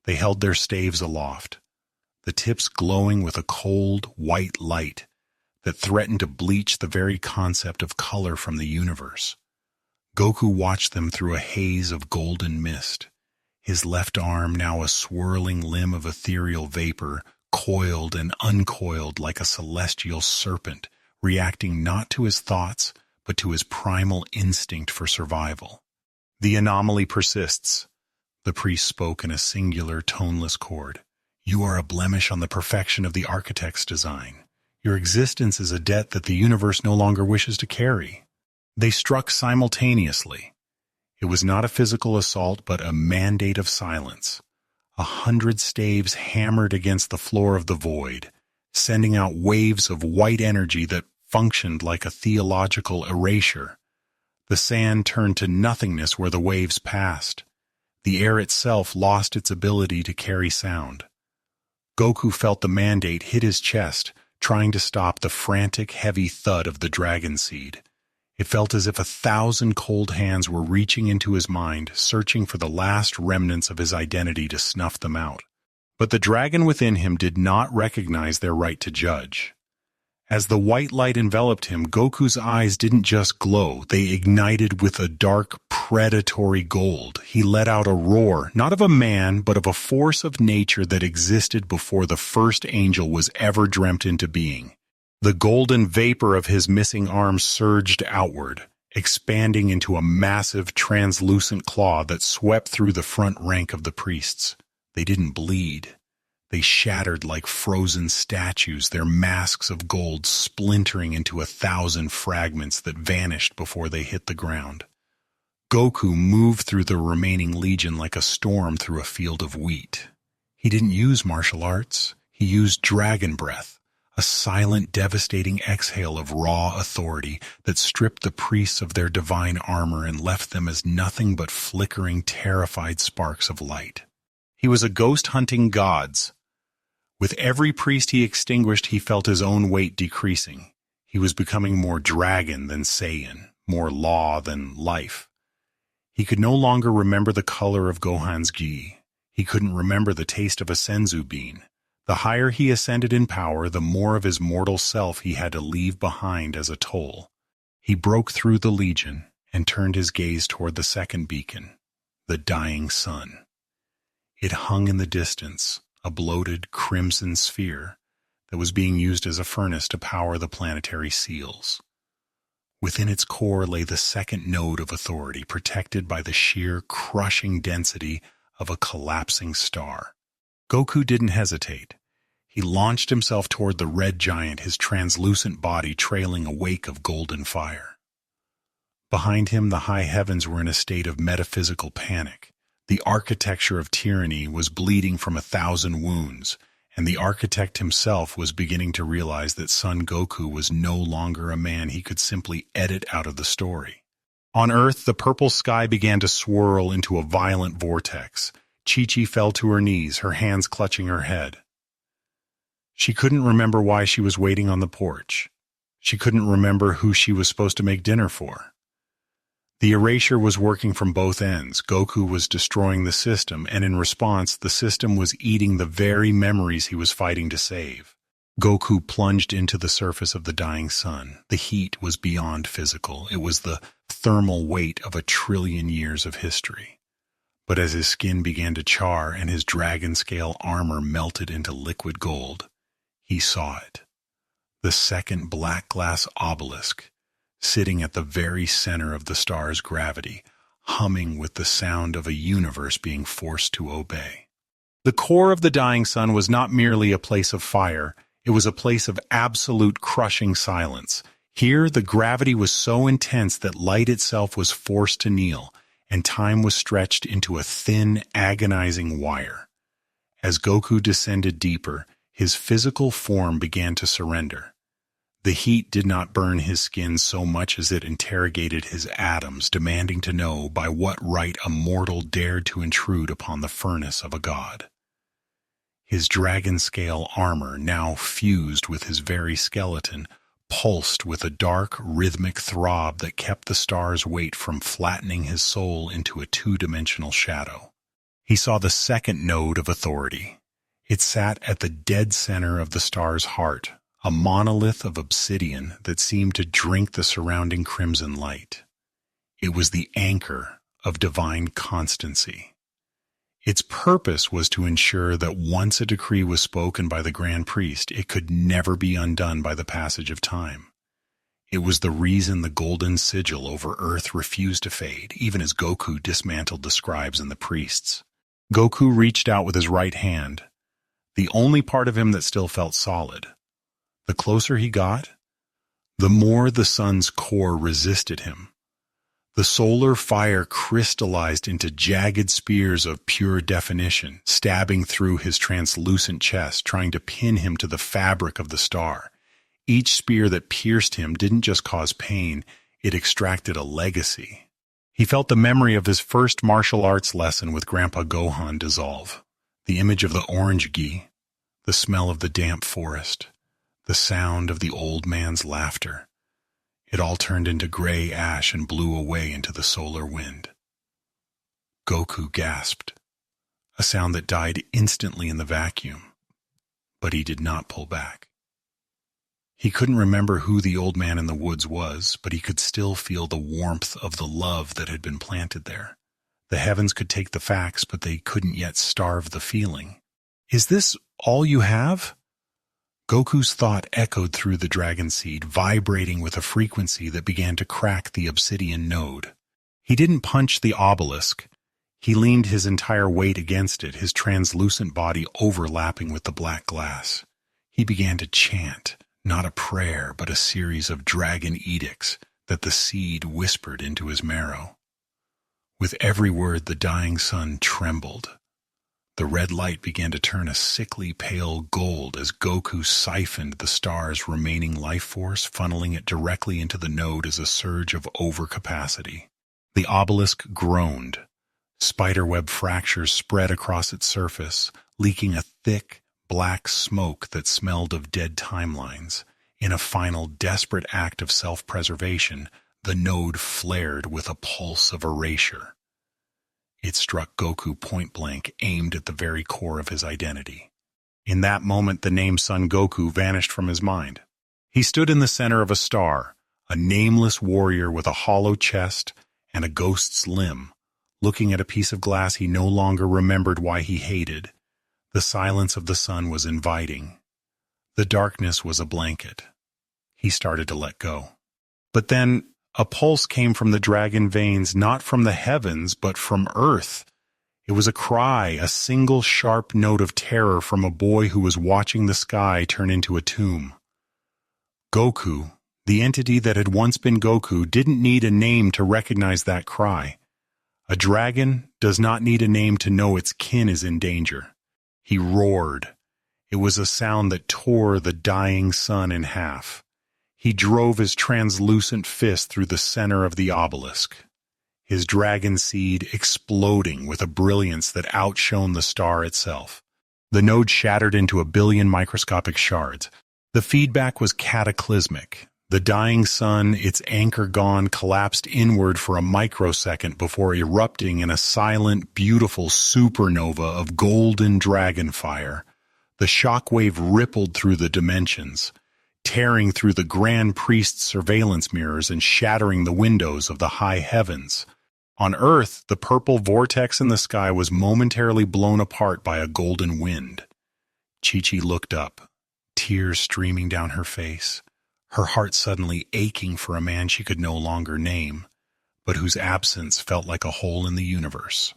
They held their staves aloft, the tips glowing with a cold, white light that threatened to bleach the very concept of color from the universe. Goku watched them through a haze of golden mist, his left arm now a swirling limb of ethereal vapor, coiled and uncoiled like a celestial serpent, reacting not to his thoughts, but to his primal instinct for survival. The anomaly persists. The priest spoke in a singular, toneless chord. You are a blemish on the perfection of the architect's design. Your existence is a debt that the universe no longer wishes to carry. They struck simultaneously. It was not a physical assault, but a mandate of silence. 100 staves hammered against the floor of the void, sending out waves of white energy that functioned like a theological erasure. The sand turned to nothingness where the waves passed. The air itself lost its ability to carry sound. Goku felt the mandate hit his chest, trying to stop the frantic, heavy thud of the dragon seed. It felt as if 1,000 cold hands were reaching into his mind, searching for the last remnants of his identity to snuff them out. But the dragon within him did not recognize their right to judge. As the white light enveloped him, Goku's eyes didn't just glow, they ignited with a dark, predatory gold. He let out a roar, not of a man, but of a force of nature that existed before the first angel was ever dreamt into being. The golden vapor of his missing arm surged outward, expanding into a massive, translucent claw that swept through the front rank of the priests. They didn't bleed. They shattered like frozen statues, their masks of gold splintering into 1,000 fragments that vanished before they hit the ground. Goku moved through the remaining legion like a storm through a field of wheat. He didn't use martial arts. He used dragon breath, a silent, devastating exhale of raw authority that stripped the priests of their divine armor and left them as nothing but flickering, terrified sparks of light. He was a ghost hunting gods. With every priest he extinguished, he felt his own weight decreasing. He was becoming more dragon than Saiyan, more law than life. He could no longer remember the color of Gohan's gi. He couldn't remember the taste of a senzu bean. The higher he ascended in power, the more of his mortal self he had to leave behind as a toll. He broke through the legion and turned his gaze toward the second beacon, the dying sun. It hung in the distance, a bloated crimson sphere that was being used as a furnace to power the planetary seals. Within its core lay the second node of authority, protected by the sheer, crushing density of a collapsing star. Goku didn't hesitate. He launched himself toward the red giant, his translucent body trailing a wake of golden fire. Behind him, the high heavens were in a state of metaphysical panic. The architecture of tyranny was bleeding from 1,000 wounds, and the architect himself was beginning to realize that Son Goku was no longer a man he could simply edit out of the story. On Earth, the purple sky began to swirl into a violent vortex. Chi-Chi fell to her knees, her hands clutching her head. She couldn't remember why she was waiting on the porch. She couldn't remember who she was supposed to make dinner for. The erasure was working from both ends. Goku was destroying the system, and in response, the system was eating the very memories he was fighting to save. Goku plunged into the surface of the dying sun. The heat was beyond physical. It was the thermal weight of 1 trillion years of history. But as his skin began to char and his dragon-scale armor melted into liquid gold, he saw it. The second black glass obelisk, sitting at the very center of the star's gravity, humming with the sound of a universe being forced to obey. The core of the dying sun was not merely a place of fire, it was a place of absolute crushing silence. Here, the gravity was so intense that light itself was forced to kneel, and time was stretched into a thin, agonizing wire. As Goku descended deeper, his physical form began to surrender. The heat did not burn his skin so much as it interrogated his atoms, demanding to know by what right a mortal dared to intrude upon the furnace of a god. His dragon-scale armor, now fused with his very skeleton, pulsed with a dark, rhythmic throb that kept the star's weight from flattening his soul into a two-dimensional shadow. He saw the second node of authority. It sat at the dead center of the star's heart, a monolith of obsidian that seemed to drink the surrounding crimson light. It was the anchor of divine constancy. Its purpose was to ensure that once a decree was spoken by the Grand Priest, it could never be undone by the passage of time. It was the reason the golden sigil over Earth refused to fade, even as Goku dismantled the scribes and the priests. Goku reached out with his right hand, the only part of him that still felt solid. The closer he got, the more the sun's core resisted him. The solar fire crystallized into jagged spears of pure definition, stabbing through his translucent chest, trying to pin him to the fabric of the star. Each spear that pierced him didn't just cause pain, it extracted a legacy. He felt the memory of his first martial arts lesson with Grandpa Gohan dissolve. The image of the orange gi, the smell of the damp forest, the sound of the old man's laughter. It all turned into gray ash and blew away into the solar wind. Goku gasped, a sound that died instantly in the vacuum, but he did not pull back. He couldn't remember who the old man in the woods was, but he could still feel the warmth of the love that had been planted there. The heavens could take the facts, but they couldn't yet starve the feeling. Is this all you have? Goku's thought echoed through the dragon seed, vibrating with a frequency that began to crack the obsidian node. He didn't punch the obelisk. He leaned his entire weight against it, his translucent body overlapping with the black glass. He began to chant, not a prayer, but a series of dragon edicts that the seed whispered into his marrow. With every word, the dying sun trembled. The red light began to turn a sickly pale gold as Goku siphoned the star's remaining life force, funneling it directly into the node as a surge of overcapacity. The obelisk groaned. Spiderweb fractures spread across its surface, leaking a thick, black smoke that smelled of dead timelines. In a final desperate act of self-preservation, the node flared with a pulse of erasure. It struck Goku point-blank, aimed at the very core of his identity. In that moment, the name Son Goku vanished from his mind. He stood in the center of a star, a nameless warrior with a hollow chest and a ghost's limb, looking at a piece of glass he no longer remembered why he hated. The silence of the sun was inviting. The darkness was a blanket. He started to let go. But then, a pulse came from the dragon veins, not from the heavens, but from Earth. It was a cry, a single sharp note of terror from a boy who was watching the sky turn into a tomb. Goku, the entity that had once been Goku, didn't need a name to recognize that cry. A dragon does not need a name to know its kin is in danger. He roared. It was a sound that tore the dying sun in half. He drove his translucent fist through the center of the obelisk, his dragon seed exploding with a brilliance that outshone the star itself. The node shattered into 1 billion microscopic shards. The feedback was cataclysmic. The dying sun, its anchor gone, collapsed inward for a microsecond before erupting in a silent, beautiful supernova of golden dragon fire. The shockwave rippled through the dimensions, tearing through the Grand Priest's surveillance mirrors and shattering the windows of the high heavens. On Earth, the purple vortex in the sky was momentarily blown apart by a golden wind. Chi-Chi looked up, tears streaming down her face, her heart suddenly aching for a man she could no longer name, but whose absence felt like a hole in the universe.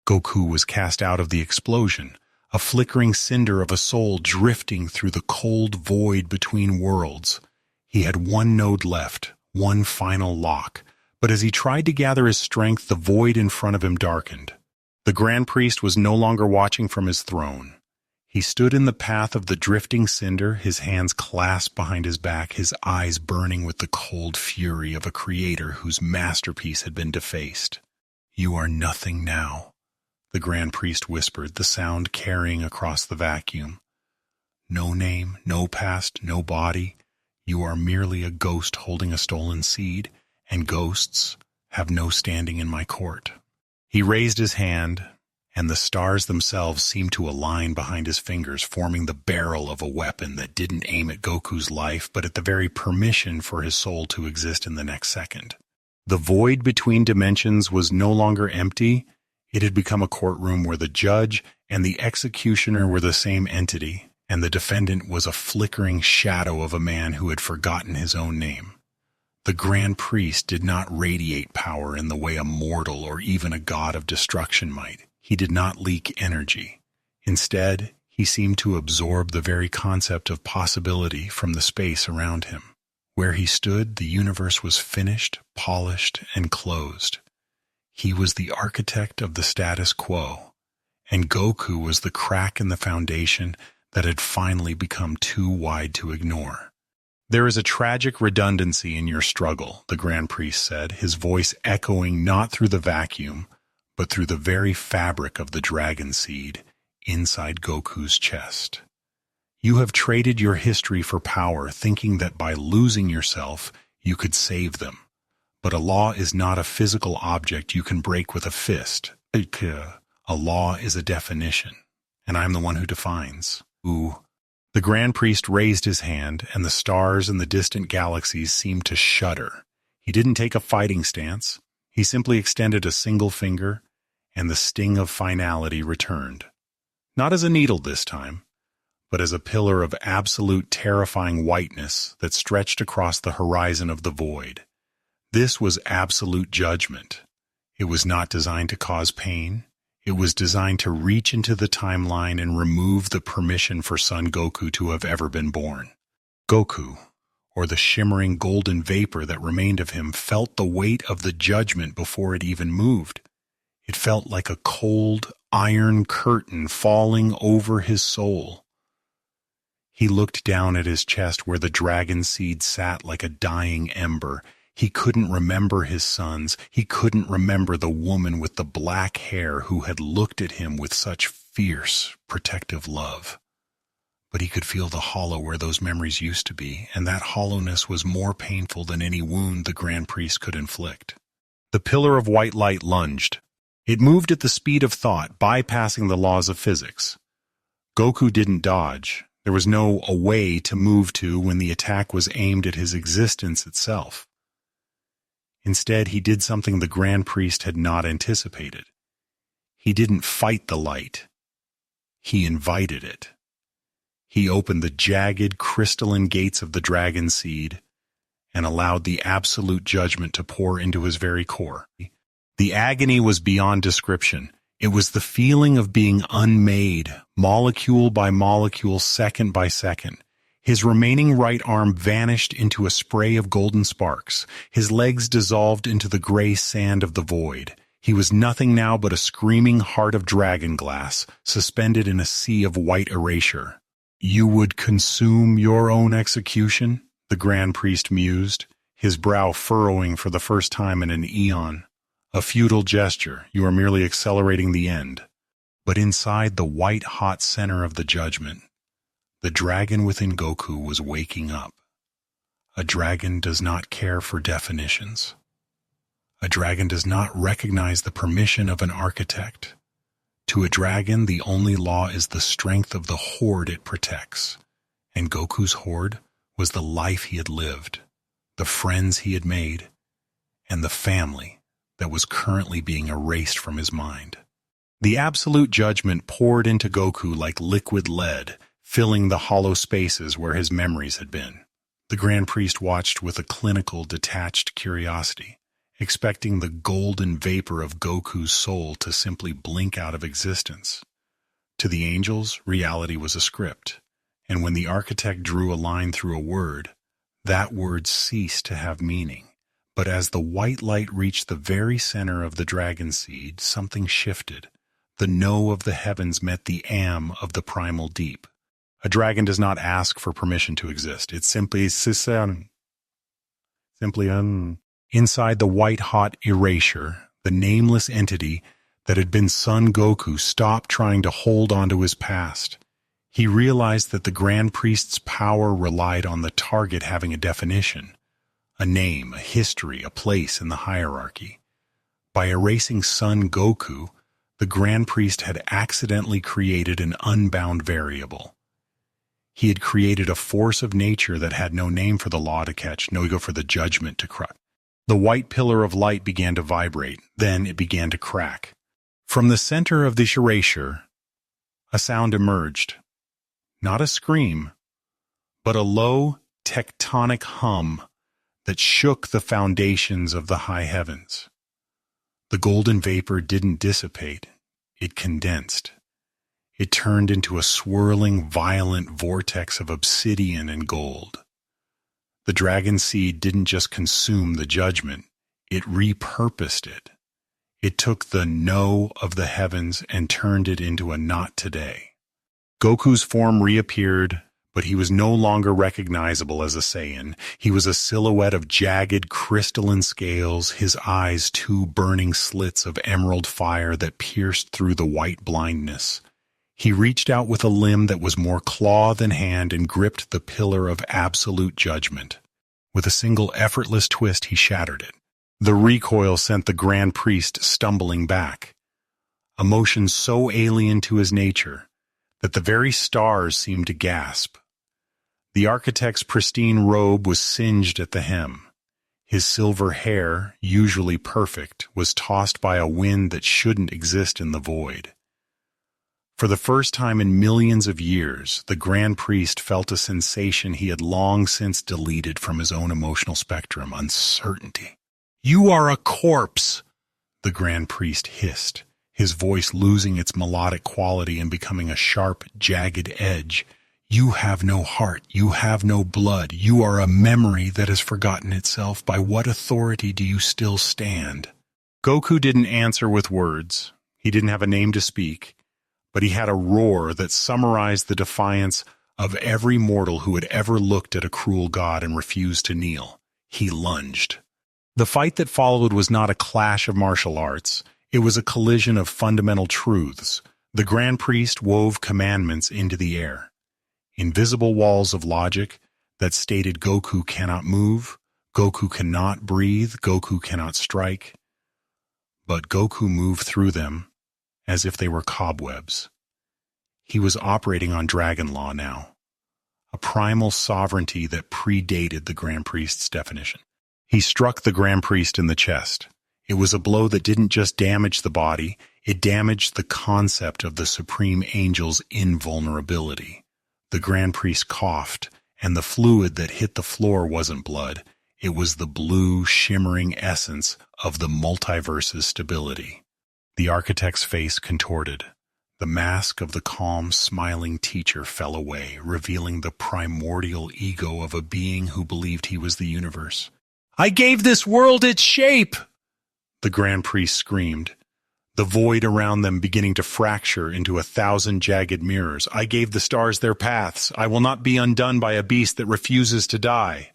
Goku was cast out of the explosion, a flickering cinder of a soul drifting through the cold void between worlds. He had one node left, one final lock, but as he tried to gather his strength, the void in front of him darkened. The Grand Priest was no longer watching from his throne. He stood in the path of the drifting cinder, his hands clasped behind his back, his eyes burning with the cold fury of a creator whose masterpiece had been defaced. "You are nothing now," the Grand Priest whispered, the sound carrying across the vacuum. "No name, no past, no body. You are merely a ghost holding a stolen seed, and ghosts have no standing in my court." He raised his hand, and the stars themselves seemed to align behind his fingers, forming the barrel of a weapon that didn't aim at Goku's life, but at the very permission for his soul to exist in the next second. The void between dimensions was no longer empty. It had become a courtroom where the judge and the executioner were the same entity, and the defendant was a flickering shadow of a man who had forgotten his own name. The Grand Priest did not radiate power in the way a mortal or even a god of destruction might. He did not leak energy. Instead, he seemed to absorb the very concept of possibility from the space around him. Where he stood, the universe was finished, polished, and closed. He was the architect of the status quo, and Goku was the crack in the foundation that had finally become too wide to ignore. "There is a tragic redundancy in your struggle," the Grand Priest said, his voice echoing not through the vacuum, but through the very fabric of the dragon seed inside Goku's chest. "You have traded your history for power, thinking that by losing yourself, you could save them. But a law is not a physical object you can break with a fist. A law is a definition, and I'm the one who defines." Ooh. The Grand Priest raised his hand, and the stars in the distant galaxies seemed to shudder. He didn't take a fighting stance. He simply extended a single finger, and the sting of finality returned. Not as a needle this time, but as a pillar of absolute terrifying whiteness that stretched across the horizon of the void. This was absolute judgment. It was not designed to cause pain. It was designed to reach into the timeline and remove the permission for Son Goku to have ever been born. Goku, or the shimmering golden vapor that remained of him, felt the weight of the judgment before it even moved. It felt like a cold, iron curtain falling over his soul. He looked down at his chest where the dragon seed sat like a dying ember. He couldn't remember his sons. He couldn't remember the woman with the black hair who had looked at him with such fierce, protective love. But he could feel the hollow where those memories used to be, and that hollowness was more painful than any wound the Grand Priest could inflict. The pillar of white light lunged. It moved at the speed of thought, bypassing the laws of physics. Goku didn't dodge. There was no away to move to when the attack was aimed at his existence itself. Instead, he did something the Grand Priest had not anticipated. He didn't fight the light. He invited it. He opened the jagged, crystalline gates of the dragon seed and allowed the absolute judgment to pour into his very core. The agony was beyond description. It was the feeling of being unmade, molecule by molecule, second by second. His remaining right arm vanished into a spray of golden sparks. His legs dissolved into the gray sand of the void. He was nothing now but a screaming heart of dragon glass, suspended in a sea of white erasure. "You would consume your own execution?" the Grand Priest mused, his brow furrowing for the first time in an eon. "A futile gesture. You are merely accelerating the end." But inside the white-hot center of the judgment, the dragon within Goku was waking up. A dragon does not care for definitions. A dragon does not recognize the permission of an architect. To a dragon, the only law is the strength of the horde it protects. And Goku's horde was the life he had lived, the friends he had made, and the family that was currently being erased from his mind. The absolute judgment poured into Goku like liquid lead, filling the hollow spaces where his memories had been. The Grand Priest watched with a clinical, detached curiosity, expecting the golden vapor of Goku's soul to simply blink out of existence. To the angels, reality was a script, and when the architect drew a line through a word, that word ceased to have meaning. But as the white light reached the very center of the dragon seed, something shifted. The no of the heavens met the am of the primal deep. A dragon does not ask for permission to exist. It simply Inside the white-hot erasure, the nameless entity that had been Son Goku stopped trying to hold on to his past. He realized that the Grand Priest's power relied on the target having a definition, a name, a history, a place in the hierarchy. By erasing Son Goku, the Grand Priest had accidentally created an unbound variable. He had created a force of nature that had no name for the law to catch, no ego for the judgment to crush. The white pillar of light began to vibrate. Then it began to crack. From the center of the Shueisha, a sound emerged. Not a scream, but a low, tectonic hum that shook the foundations of the high heavens. The golden vapor didn't dissipate, it condensed. It turned into a swirling, violent vortex of obsidian and gold. The dragon seed didn't just consume the judgment, it repurposed it. It took the no of the heavens and turned it into a not today. Goku's form reappeared, but he was no longer recognizable as a Saiyan. He was a silhouette of jagged, crystalline scales, his eyes two burning slits of emerald fire that pierced through the white blindness. He reached out with a limb that was more claw than hand and gripped the pillar of absolute judgment. With a single effortless twist, he shattered it. The recoil sent the Grand Priest stumbling back, a motion so alien to his nature that the very stars seemed to gasp. The architect's pristine robe was singed at the hem. His silver hair, usually perfect, was tossed by a wind that shouldn't exist in the void. For the first time in millions of years, the Grand Priest felt a sensation he had long since deleted from his own emotional spectrum: uncertainty. "You are a corpse," the Grand Priest hissed, his voice losing its melodic quality and becoming a sharp, jagged edge. "You have no heart, you have no blood, you are a memory that has forgotten itself. By what authority do you still stand?" Goku didn't answer with words. He didn't have a name to speak, but he had a roar that summarized the defiance of every mortal who had ever looked at a cruel god and refused to kneel. He lunged. The fight that followed was not a clash of martial arts. It was a collision of fundamental truths. The Grand Priest wove commandments into the air. Invisible walls of logic that stated Goku cannot move, Goku cannot breathe, Goku cannot strike. But Goku moved through them as if they were cobwebs. He was operating on dragon law now, a primal sovereignty that predated the Grand Priest's definition. He struck the Grand Priest in the chest. It was a blow that didn't just damage the body, it damaged the concept of the Supreme Angel's invulnerability. The Grand Priest coughed, and the fluid that hit the floor wasn't blood. It was the blue, shimmering essence of the multiverse's stability. The architect's face contorted. The mask of the calm, smiling teacher fell away, revealing the primordial ego of a being who believed he was the universe. "I gave this world its shape!" the Grand Priest screamed, the void around them beginning to fracture into 1,000 jagged mirrors. "I gave the stars their paths. I will not be undone by a beast that refuses to die."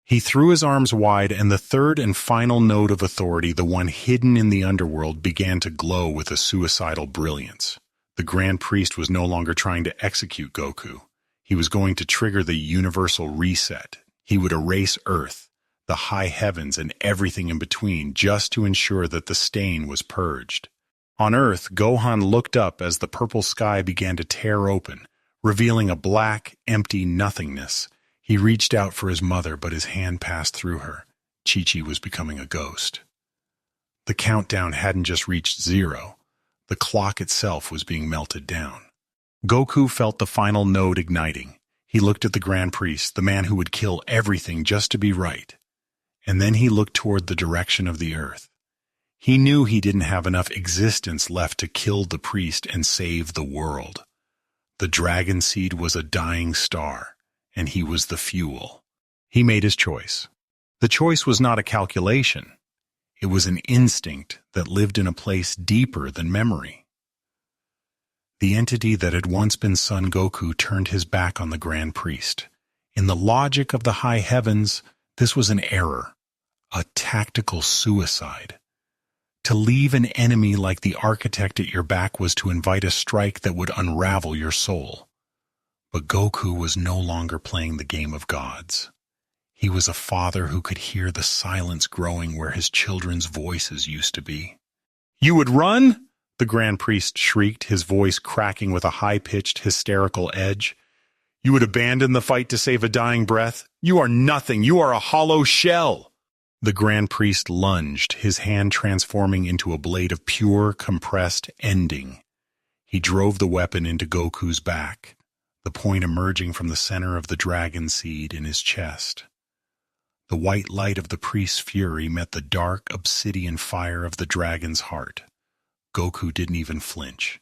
He threw his arms wide, and the third and final node of authority, the one hidden in the underworld, began to glow with a suicidal brilliance. The Grand Priest was no longer trying to execute Goku. He was going to trigger the universal reset. He would erase Earth, the high heavens, and everything in between, just to ensure that the stain was purged. On Earth, Gohan looked up as the purple sky began to tear open, revealing a black, empty nothingness. He reached out for his mother, but his hand passed through her. Chi-Chi was becoming a ghost. The countdown hadn't just reached 0. The clock itself was being melted down. Goku felt the final node igniting. He looked at the Grand Priest, the man who would kill everything just to be right. And then he looked toward the direction of the Earth. He knew he didn't have enough existence left to kill the priest and save the world. The dragon seed was a dying star, and he was the fuel. He made his choice. The choice was not a calculation. It was an instinct that lived in a place deeper than memory. The entity that had once been Son Goku turned his back on the Grand Priest. In the logic of the high heavens, this was an error, a tactical suicide. To leave an enemy like the architect at your back was to invite a strike that would unravel your soul. But Goku was no longer playing the game of gods. He was a father who could hear the silence growing where his children's voices used to be. "You would run?" the Grand Priest shrieked, his voice cracking with a high-pitched, hysterical edge. "You would abandon the fight to save a dying breath? You are nothing. You are a hollow shell." The Grand Priest lunged, his hand transforming into a blade of pure, compressed ending. He drove the weapon into Goku's back, the point emerging from the center of the dragon seed in his chest. The white light of the priest's fury met the dark, obsidian fire of the dragon's heart. Goku didn't even flinch.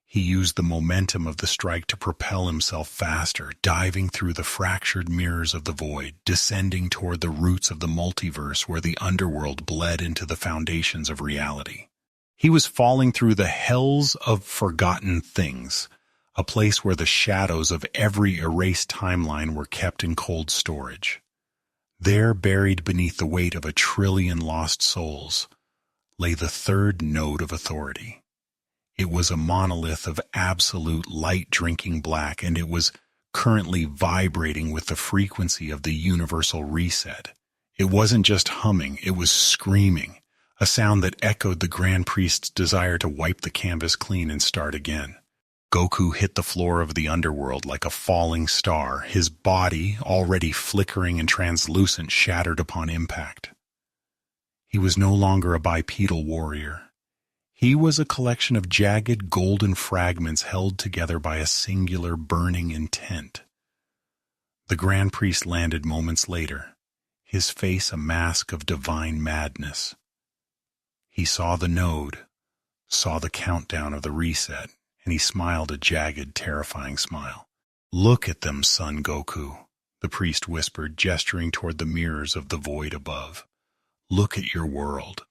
He used the momentum of the strike to propel himself faster, diving through the fractured mirrors of the void, descending toward the roots of the multiverse where the underworld bled into the foundations of reality. He was falling through the hells of forgotten things, a place where the shadows of every erased timeline were kept in cold storage. There, buried beneath the weight of 1 trillion lost souls, lay the third node of authority. It was a monolith of absolute light-drinking black, and it was currently vibrating with the frequency of the universal reset. It wasn't just humming, it was screaming, a sound that echoed the Grand Priest's desire to wipe the canvas clean and start again. Goku hit the floor of the underworld like a falling star, his body, already flickering and translucent, shattered upon impact. He was no longer a bipedal warrior. He was a collection of jagged golden fragments held together by a singular burning intent. The Grand Priest landed moments later, his face a mask of divine madness. He saw the node, saw the countdown of the reset, and he smiled a jagged, terrifying smile. "Look at them, son Goku," the priest whispered, gesturing toward the mirrors of the void above. "Look at your world.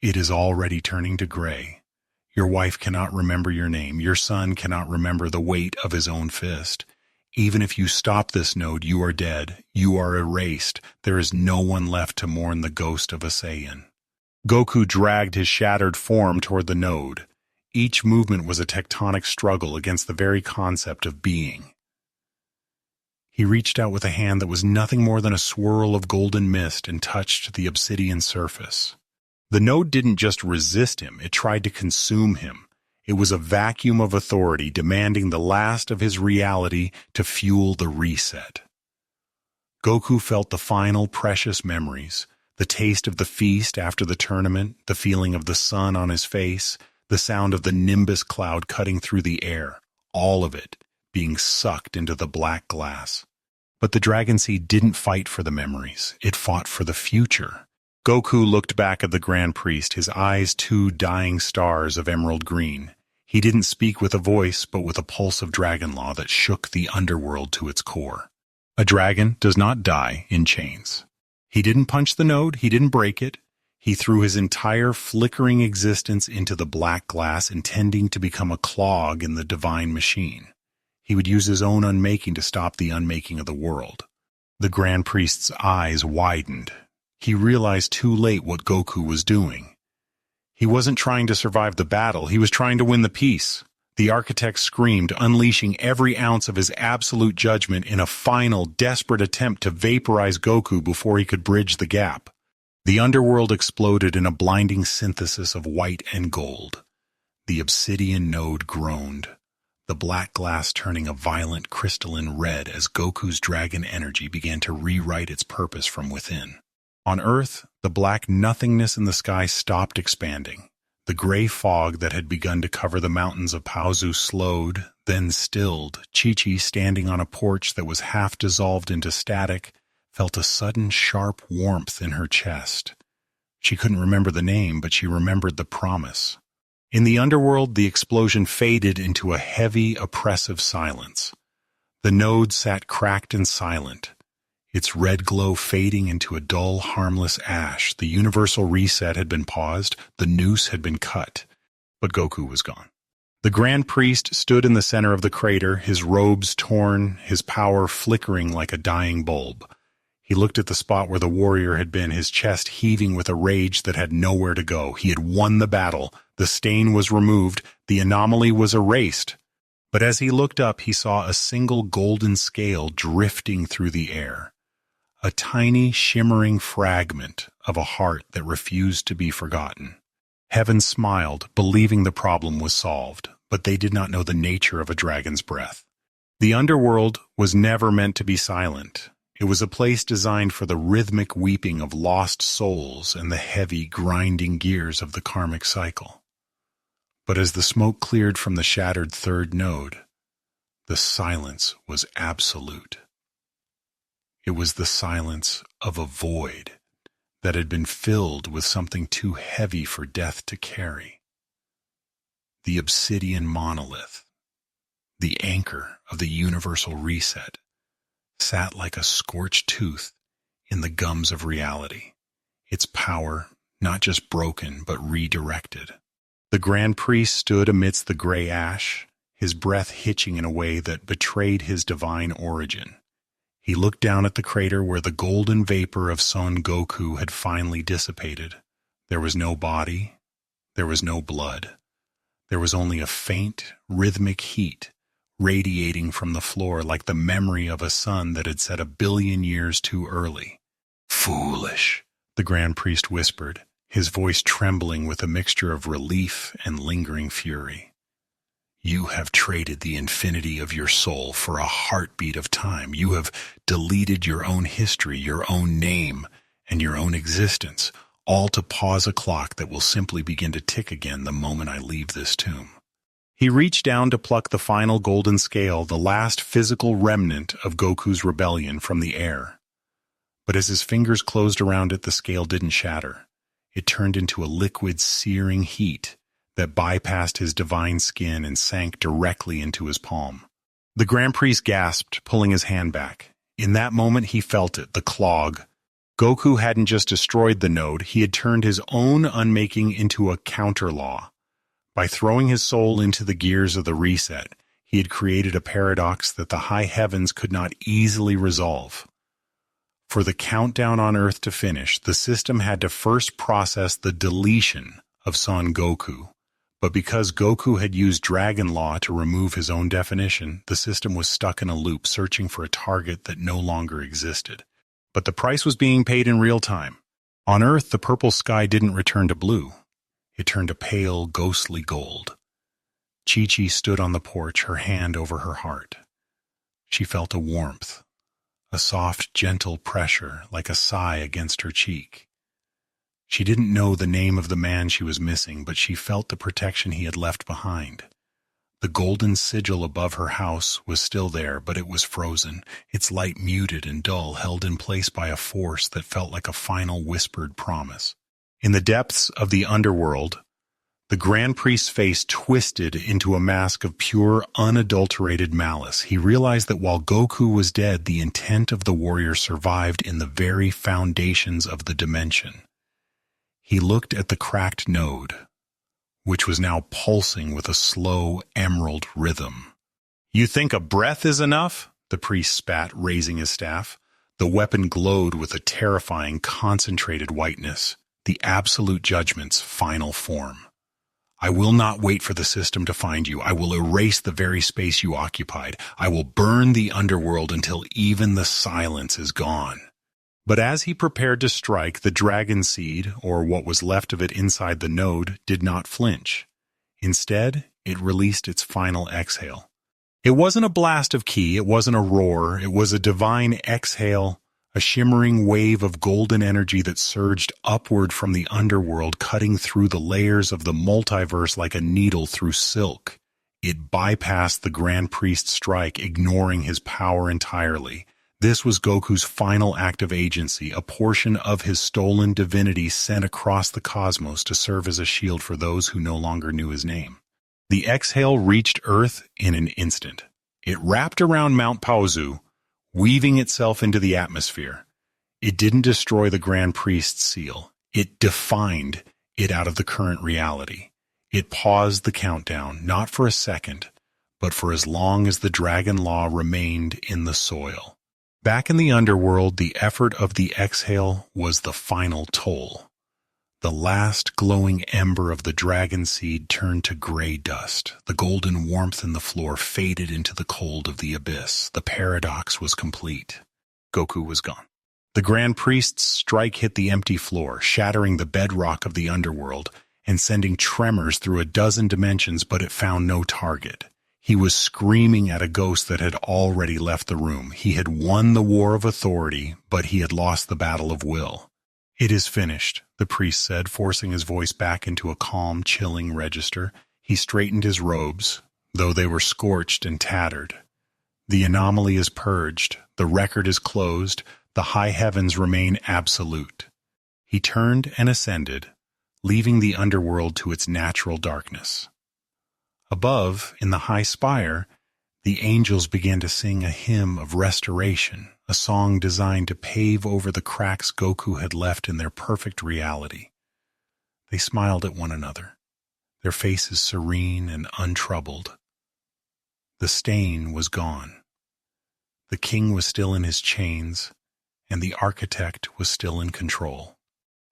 It is already turning to gray. Your wife cannot remember your name. Your son cannot remember the weight of his own fist. Even if you stop this node, you are dead. You are erased. There is no one left to mourn the ghost of a Saiyan." Goku dragged his shattered form toward the node. Each movement was a tectonic struggle against the very concept of being. He reached out with a hand that was nothing more than a swirl of golden mist and touched the obsidian surface. The node didn't just resist him, it tried to consume him. It was a vacuum of authority demanding the last of his reality to fuel the reset. Goku felt the final precious memories, the taste of the feast after the tournament, the feeling of the sun on his face, the sound of the nimbus cloud cutting through the air, all of it being sucked into the black glass. But the Dragon Seed didn't fight for the memories, it fought for the future. Goku looked back at the Grand Priest, his eyes 2 dying stars of emerald green. He didn't speak with a voice, but with a pulse of dragon law that shook the underworld to its core. A dragon does not die in chains. He didn't punch the node, he didn't break it. He threw his entire flickering existence into the black glass, intending to become a clog in the divine machine. He would use his own unmaking to stop the unmaking of the world. The Grand Priest's eyes widened. He realized too late what Goku was doing. He wasn't trying to survive the battle, he was trying to win the peace. The architect screamed, unleashing every ounce of his absolute judgment in a final, desperate attempt to vaporize Goku before he could bridge the gap. The underworld exploded in a blinding synthesis of white and gold. The obsidian node groaned, the black glass turning a violent crystalline red as Goku's dragon energy began to rewrite its purpose from within. On Earth, the black nothingness in the sky stopped expanding. The gray fog that had begun to cover the mountains of Paozu slowed, then stilled. Chi-Chi, standing on a porch that was half dissolved into static, felt a sudden sharp warmth in her chest. She couldn't remember the name, but she remembered the promise. In the underworld, the explosion faded into a heavy, oppressive silence. The node sat cracked and silent, its red glow fading into a dull, harmless ash. The universal reset had been paused, the noose had been cut, but Goku was gone. The Grand Priest stood in the center of the crater, his robes torn, his power flickering like a dying bulb. He looked at the spot where the warrior had been, his chest heaving with a rage that had nowhere to go. He had won the battle, the stain was removed, the anomaly was erased. But as he looked up, he saw a single golden scale drifting through the air. A tiny, shimmering fragment of a heart that refused to be forgotten. Heaven smiled, believing the problem was solved, but they did not know the nature of a dragon's breath. The underworld was never meant to be silent. It was a place designed for the rhythmic weeping of lost souls and the heavy, grinding gears of the karmic cycle. But as the smoke cleared from the shattered third node, the silence was absolute. It was the silence of a void that had been filled with something too heavy for death to carry. The obsidian monolith, the anchor of the universal reset, sat like a scorched tooth in the gums of reality, its power not just broken but redirected. The Grand Priest stood amidst the gray ash, his breath hitching in a way that betrayed his divine origin. He looked down at the crater where the golden vapor of Son Goku had finally dissipated. There was no body, there was no blood. There was only a faint, rhythmic heat radiating from the floor like the memory of a sun that had set 1 billion years too early. "Foolish," the Grand Priest whispered, his voice trembling with a mixture of relief and lingering fury. "You have traded the infinity of your soul for a heartbeat of time. You have deleted your own history, your own name, and your own existence, all to pause a clock that will simply begin to tick again the moment I leave this tomb." He reached down to pluck the final golden scale, the last physical remnant of Goku's rebellion, from the air. But as his fingers closed around it, the scale didn't shatter. It turned into a liquid, searing heat that bypassed his divine skin and sank directly into his palm. The Grand Priest gasped, pulling his hand back. In that moment he felt it, the clog. Goku hadn't just destroyed the node, he had turned his own unmaking into a counter-law. By throwing his soul into the gears of the reset, he had created a paradox that the high heavens could not easily resolve. For the countdown on Earth to finish, the system had to first process the deletion of Son Goku. But because Goku had used Dragon Law to remove his own definition, the system was stuck in a loop, searching for a target that no longer existed. But the price was being paid in real time. On Earth, the purple sky didn't return to blue. It turned to pale, ghostly gold. Chi-Chi stood on the porch, her hand over her heart. She felt a warmth, a soft, gentle pressure like a sigh against her cheek. She didn't know the name of the man she was missing, but she felt the protection he had left behind. The golden sigil above her house was still there, but it was frozen, its light muted and dull, held in place by a force that felt like a final whispered promise. In the depths of the underworld, the Grand Priest's face twisted into a mask of pure, unadulterated malice. He realized that while Goku was dead, the intent of the warrior survived in the very foundations of the dimension. He looked at the cracked node, which was now pulsing with a slow emerald rhythm. "You think a breath is enough?" the priest spat, raising his staff. The weapon glowed with a terrifying, concentrated whiteness, the absolute judgment's final form. "I will not wait for the system to find you. I will erase the very space you occupied. I will burn the underworld until even the silence is gone." But as he prepared to strike, the dragon seed, or what was left of it inside the node, did not flinch. Instead, it released its final exhale. It wasn't a blast of ki, it wasn't a roar, it was a divine exhale, a shimmering wave of golden energy that surged upward from the underworld, cutting through the layers of the multiverse like a needle through silk. It bypassed the Grand Priest's strike, ignoring his power entirely. This was Goku's final act of agency, a portion of his stolen divinity sent across the cosmos to serve as a shield for those who no longer knew his name. The exhale reached Earth in an instant. It wrapped around Mount Paozu, weaving itself into the atmosphere. It didn't destroy the Grand Priest's seal. It defined it out of the current reality. It paused the countdown, not for a second, but for as long as the Dragon Law remained in the soil. Back in the underworld, the effort of the exhale was the final toll. The last glowing ember of the dragon seed turned to gray dust. The golden warmth in the floor faded into the cold of the abyss. The paradox was complete. Goku was gone. The Grand Priest's strike hit the empty floor, shattering the bedrock of the underworld and sending tremors through a dozen dimensions, but it found no target. He was screaming at a ghost that had already left the room. He had won the war of authority, but he had lost the battle of will. "It is finished," the priest said, forcing his voice back into a calm, chilling register. He straightened his robes, though they were scorched and tattered. "The anomaly is purged. The record is closed. The high heavens remain absolute." He turned and ascended, leaving the underworld to its natural darkness. Above, in the high spire, the angels began to sing a hymn of restoration, a song designed to pave over the cracks Goku had left in their perfect reality. They smiled at one another, their faces serene and untroubled. The stain was gone. The king was still in his chains, and the architect was still in control.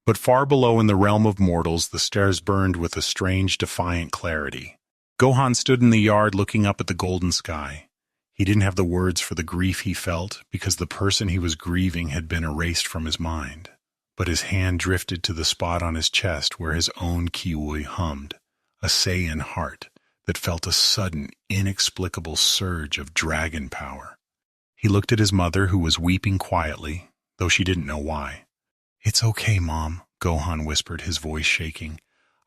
But far below in the realm of mortals, the stars burned with a strange, defiant clarity. Gohan stood in the yard looking up at the golden sky. He didn't have the words for the grief he felt, because the person he was grieving had been erased from his mind. But his hand drifted to the spot on his chest where his own kiwi hummed, a Saiyan heart that felt a sudden, inexplicable surge of dragon power. He looked at his mother, who was weeping quietly, though she didn't know why. "It's okay, Mom," Gohan whispered, his voice shaking.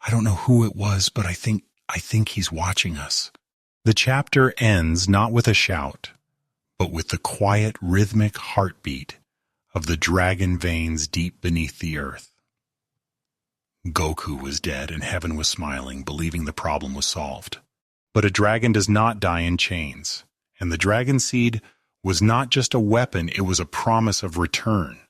"I don't know who it was, but I think he's watching us." The chapter ends not with a shout, but with the quiet, rhythmic heartbeat of the dragon veins deep beneath the earth. Goku was dead and heaven was smiling, believing the problem was solved. But a dragon does not die in chains, and the dragon seed was not just a weapon, it was a promise of return.